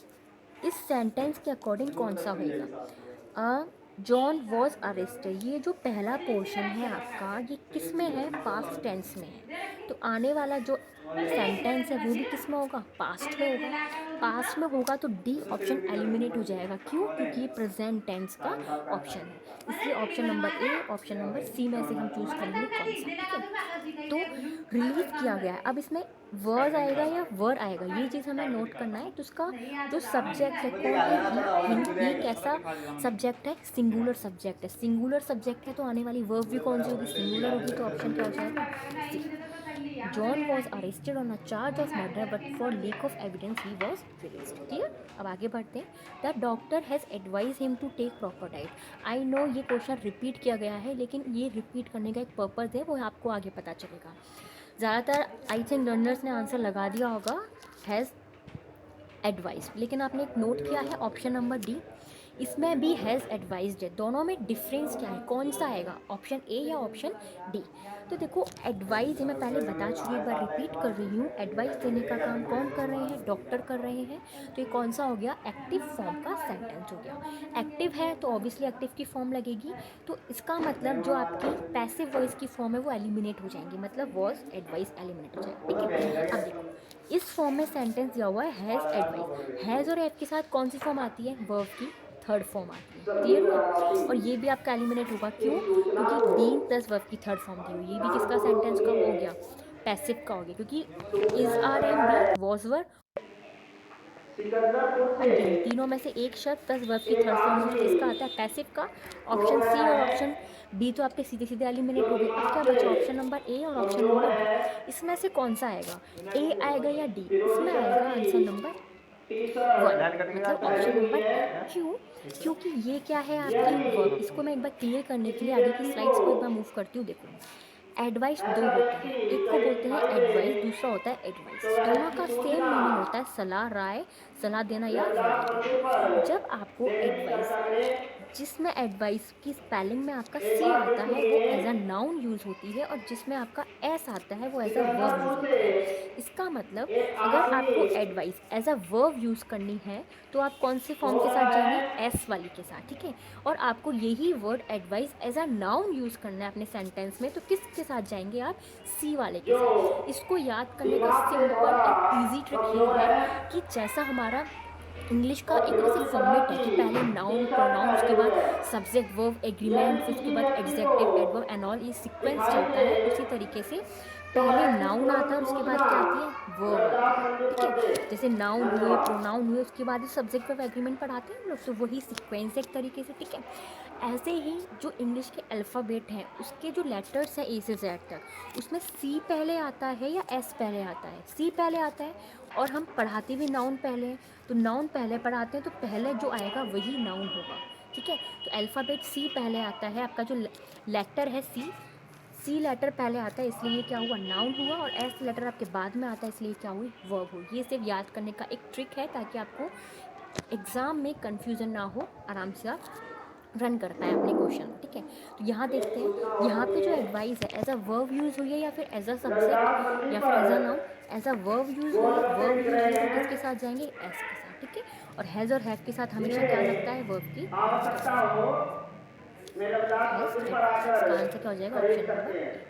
इस सेंटेंस के अकॉर्डिंग कौन सा होगा? जॉन वॉज अरेस्टेड, ये जो पहला पोर्शन है आपका ये किस में है? पास्ट टेंस में है। तो आने वाला जो सेंटेंस है वो भी किस में होगा? पास्ट में होगा। पास्ट में होगा तो डी ऑप्शन एलिमिनेट हो जाएगा। क्यों? क्योंकि ये प्रेजेंट टेंस का ऑप्शन है, इसलिए option number A, option number C में से हम चूज करेंगे कौन सा, ठीक है। तो रिलीज किया गया है। अब इसमें वर्ड आएगा या वर आएगा ये चीज़ हमें नोट करना है। तो उसका जो सब्जेक्ट है कौन है? ही कैसा सब्जेक्ट है? सिंगुलर सब्जेक्ट है। सिंगुलर सब्जेक्ट है तो आने वाली वर्ब भी कौन सी होगी? सिंगुलर होगी। तो ऑप्शन क्या हो जाएगा? C. John was arrested on a charge of murder but for lack of evidence he was released. Clear. अब आगे बढ़ते हैं। The doctor has advise him to take proper diet. I know ये क्वेश्चन रिपीट किया गया है, लेकिन ये रिपीट करने का एक पर्पज़ है, वो आपको आगे पता चलेगा। ज़्यादातर आई थिंक लर्नर्स ने आंसर लगा दिया होगा हैज़ एडवाइस, लेकिन आपने एक नोट किया है ऑप्शन नंबर डी, इसमें भी हैज़ एडवाइज्ड है। दोनों में डिफरेंस क्या है? कौन सा आएगा? ऑप्शन ए या ऑप्शन डी? तो देखो एडवाइस मैं पहले बता चुकी, एक बार रिपीट कर रही हूँ। एडवाइस देने का काम कौन कर रहे हैं? डॉक्टर कर रहे हैं। तो ये कौन सा हो गया? एक्टिव फॉर्म का सेंटेंस हो गया। एक्टिव है तो ऑब्वियसली एक्टिव की फॉर्म लगेगी। तो इसका मतलब जो आपकी पैसिव वॉइस की फॉर्म है वो एलिमिनेट हो जाएंगी, मतलब वॉज एडवाइस एलिमिनेट हो जाएगा, ठीक है। अब देखो इस फॉर्म में सेंटेंस दिया हुआ है हैज़ एडवाइस। हैज़ और एफ के साथ कौन सी फॉर्म आती है? वर्ब की थर्ड फॉर्म आती है। क्लियर हुआ? और ये भी आपका एलिमिनेट होगा। क्यों? क्योंकि बीइंग प्लस वर्ब की थर्ड फॉर्म दी हुई। ये भी किसका सेंटेंस का हो गया? पैसिव का हो गया, क्योंकि is are am be was were तीनों में से एक शब्द प्लस वर्ब की थर्ड फॉर्म में किसका आता है? पैसिव का। ऑप्शन सी और ऑप्शन बी तो आपके सीधे सीधे एलिमिनेट हो गए। अब क्या बचा? ऑप्शन नंबर ए और ऑप्शन नंबर डी। इसमें से कौन सा आएगा? ए आएगा या डी? इसमें आएगा आंसर नंबर वन, मतलब ऑप्शन नंबर ए। क्यों? क्योंकि ये क्या है आपकी वर्ब। इसको मैं एक बार क्लियर करने के लिए आगे की स्लाइड्स को एक बार मूव करती हूँ। देखो एडवाइस दो होते हैं, एक को बोलते हैं एडवाइस, दूसरा होता है एडवाइस। दोनों का सेम मीनिंग होता है सलाह, राय, सलाह देना या राय देना। जब आपको एडवाइस, जिसमें एडवाइस की स्पेलिंग में आपका सी आता है वो एज अ नाउन यूज़ होती है, और जिसमें आपका एस आता है वो एज अ वर्ब यूज़ होती है। इसका मतलब अगर आपको advice as a verb use करनी है तो आप कौन से फॉर्म के साथ जाएंगे? एस वाली के साथ, ठीक है। और आपको यही word advice as a noun use करना है अपने सेंटेंस में, तो किसके साथ जाएंगे आप? सी वाले के साथ। इसको याद करने का सिंपल एंड ईजी ट्रिक ये है कि जैसा हमारा इंग्लिश का एक ऐसे फॉर्मेट है कि पहले नाउन, प्रोनाउन, उसके बाद सब्जेक्ट, वर्ब, एग्रीमेंट, फिर उसके बाद एग्जेक्टिव, एडवर्ब एंड ऑल, ये सीक्वेंस चलता है। उसी तरीके से पहले नाउन आता है और उसके बाद क्या आती है? वर्ब आती है, ठीक है। जैसे नाउन हुए, प्रोनाउन हुए, उसके बाद सब्जेक्ट, वर्ब, एग्रीमेंट पढ़ाते हैं हम लोग, तो वही सीक्वेंस एक तरीके से, ठीक है। ऐसे ही जो इंग्लिश के अल्फ़ाबेट हैं उसके जो लेटर्स हैं ए से जेड तक, उसमें सी पहले आता है या एस पहले आता है? सी पहले आता है। और हम पढ़ाते भी नाउन पहले हैं, तो नाउन पहले पढ़ाते हैं तो पहले जो आएगा वही नाउन होगा, ठीक है। तो अल्फ़ाबेट सी पहले आता है, आपका जो लेटर है सी लेटर पहले आता है, इसलिए ये क्या हुआ? नाउन हुआ। और एस लेटर आपके बाद में आता है, इसलिए क्या हुई? वर्ब हुई। ये सिर्फ याद करने का एक ट्रिक है ताकि आपको एग्ज़ाम में कन्फ्यूज़न ना हो, आराम से आप रन करता है अपने क्वेश्चन में, ठीक है। तो यहाँ देखते हैं, यहाँ पे जो एडवाइस है एज अ वर्ब यूज़ हुई है या फिर एज अ सब्जेक्ट या फिर as a noun. As a verb use हुई है, वर्ब यूज़ हुई है तो किसके साथ जाएंगे, एस के साथ, ठीक है। और हैज़ और हैव के साथ हमेशा क्या लगता है, वर्ब की आवश्यकता टेंस। हो मेरे क्लास हैज़ रूम हैव, पर आकर इसका आंसर क्या हो जाएगा, खरीद ऑप्शन नंबर सकते हैं। ए।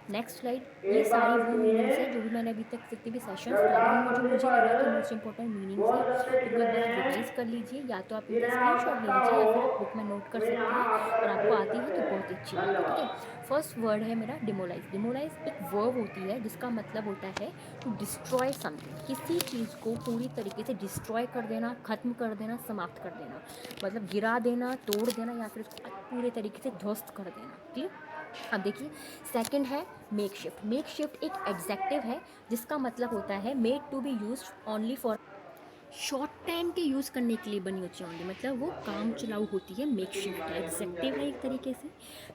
नेक्स्ट स्लाइड, ये एक सारी बात वो सुनिए, मीनिंग्स है जो भी मैंने अभी तक जितने भी सेशंस डाले हैं, दरखास्त मुझे के मुझे लगा कि पर मोस्ट इंपॉर्टेंट मीनिंग्स हैं। गोल तो लिख इनको एक बार आप रहे रिवाइज कर हैं। लीजिए, या तो आप इनका जिन्हें स्क्रीनशॉट ले आवश्यकता लीजिए हो या फिर आप बुक में नोट कर वे सकते यहाँ हैं। आकर और आपको खरीद आती है सकते तो हैं। बहुत ही अच्छी बात है, ठीक है। धन्यवाद। फर्स्ट वर्ड है मेरा डिमोलाइज। डिमोलाइज एक वर्ब होती है जिसका मतलब होता है टू डिस्ट्रॉय समथिंग, किसी चीज़ को पूरी तरीके से डिस्ट्रॉय कर देना, ख़त्म कर देना, समाप्त कर देना, मतलब गिरा देना, तोड़ देना या फिर उसको पूरे तरीके से ध्वस्त कर देना, क्लियर। अब देखिए, सेकंड है मेक शिफ्ट। मेक शिफ्ट एक एग्जेक्टिव है जिसका मतलब होता है made to be use only for short time के यूज़ करने के लिए बनी होती है ओनली, मतलब वो काम चलाऊ होती है, मेक शिफ्ट है, एग्जेक्टिव है एक तरीके से।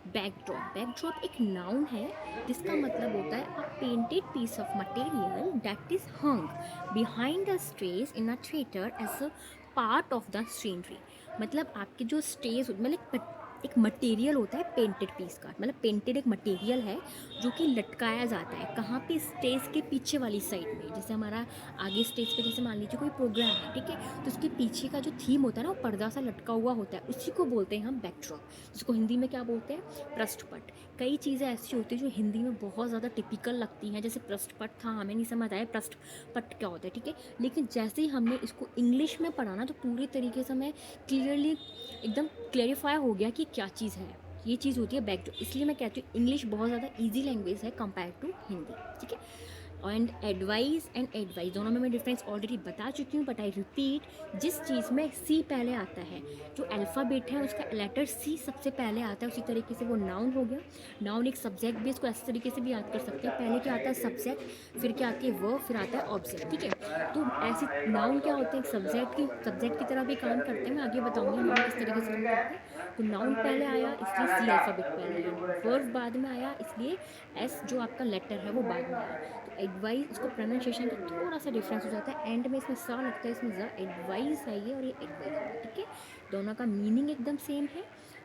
बैकड्रॉप, बैकड्रॉप एक नाउन है जिसका मतलब होता है a painted piece of material that is hung behind the stage in a theatre as a part of the scenery. मतलब आपके जो स्टेज, मतलब एक मटेरियल होता है पेंटेड पीस का, मतलब पेंटेड एक मटेरियल है जो कि लटकाया जाता है कहाँ पे, स्टेज के पीछे वाली साइड में। जैसे हमारा आगे स्टेज पे जैसे मान लीजिए कोई प्रोग्राम है, ठीक है, तो उसके पीछे का जो थीम होता है ना, वो पर्दा सा लटका हुआ होता है, उसी को बोलते हैं हम बैकड्रॉप, जिसको हिंदी में क्या बोलते हैं, पृष्ठपट। कई चीज़ें ऐसी होती हैं जो हिंदी में बहुत ज़्यादा टिपिकल लगती हैं, जैसे पृष्ठपट था, हमें नहीं समझ आया पृष्ठपट क्या होता है, ठीक है। लेकिन जैसे ही हमने इसको इंग्लिश में पढ़ा ना, तो पूरी तरीके से हमें क्लियरली एकदम क्लेरिफाई हो गया कि क्या चीज़ है, ये चीज़ होती है बैकड्रॉप। इसलिए मैं कहती हूँ इंग्लिश बहुत ज़्यादा ईजी लैंग्वेज है कंपेयर टू हिंदी, ठीक है। एंड एडवाइस एंड एडवाइस दोनों में मैं डिफरेंस ऑलरेडी बता चुकी हूँ, बट आई रिपीट, जिस चीज़ में सी पहले आता है, जो अल्फ़ाबेट है उसका लेटर सी सबसे पहले आता है, उसी तरीके से वो नाउन हो गया। नाउन एक सब्जेक्ट भी, इसको ऐसे तरीके से भी याद कर सकते हैं, पहले क्या आता है सब्जेक्ट, फिर क्या आती है वर्ब, फिर आता है ऑब्जेक्ट, ठीक है। तो ऐसे नाउन क्या होते हैं, एक सब्जेक्ट की तरह भी काम करते हैं, मैं आगे बताऊंगी नाउन किस तरीके से काम करते हैं। तो नाउन पहले आया इसलिए सी अल्फ़ाबेट पहले आया, वर्ब बाद में आया इसलिए एस जो आपका लेटर है वो बाद में आया। तो एडवाइस, इसको प्रोनाउंसिएशन का थोड़ा सा डिफरेंस हो जाता है, एंड में इसमें सा लगता है, इसमें ज़, एडवाइस है ये और ये एडवाइस है, ठीक है। दोनों का मीनिंग एकदम सेम है,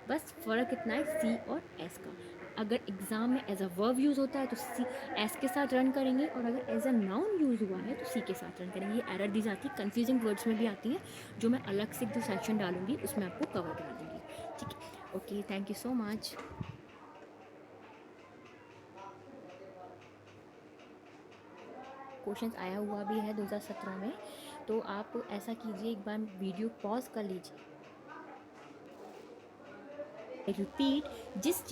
बस फ़र्क इतना है सी और एस का। अगर एग्ज़ाम में एज अ वर्ब यूज़ होता है तो सी एस के साथ रन करेंगे, और अगर एज अ नाउन यूज़ हुआ है तो सी के साथ रन करेंगे। ये एरर दी जाती है, कन्फ्यूजिंग वर्ड्स में भी आती है, जो मैं अलग से जो सेक्शन डालूंगी उसमें आपको कवर करा दूँगी, ठीक है। Okay, thank you so much. Questions आया हुआ भी है 2017 में, तो आप ऐसा कीजिए, एक बार वीडियो पॉज कर लीजिए, रिपीट, जिस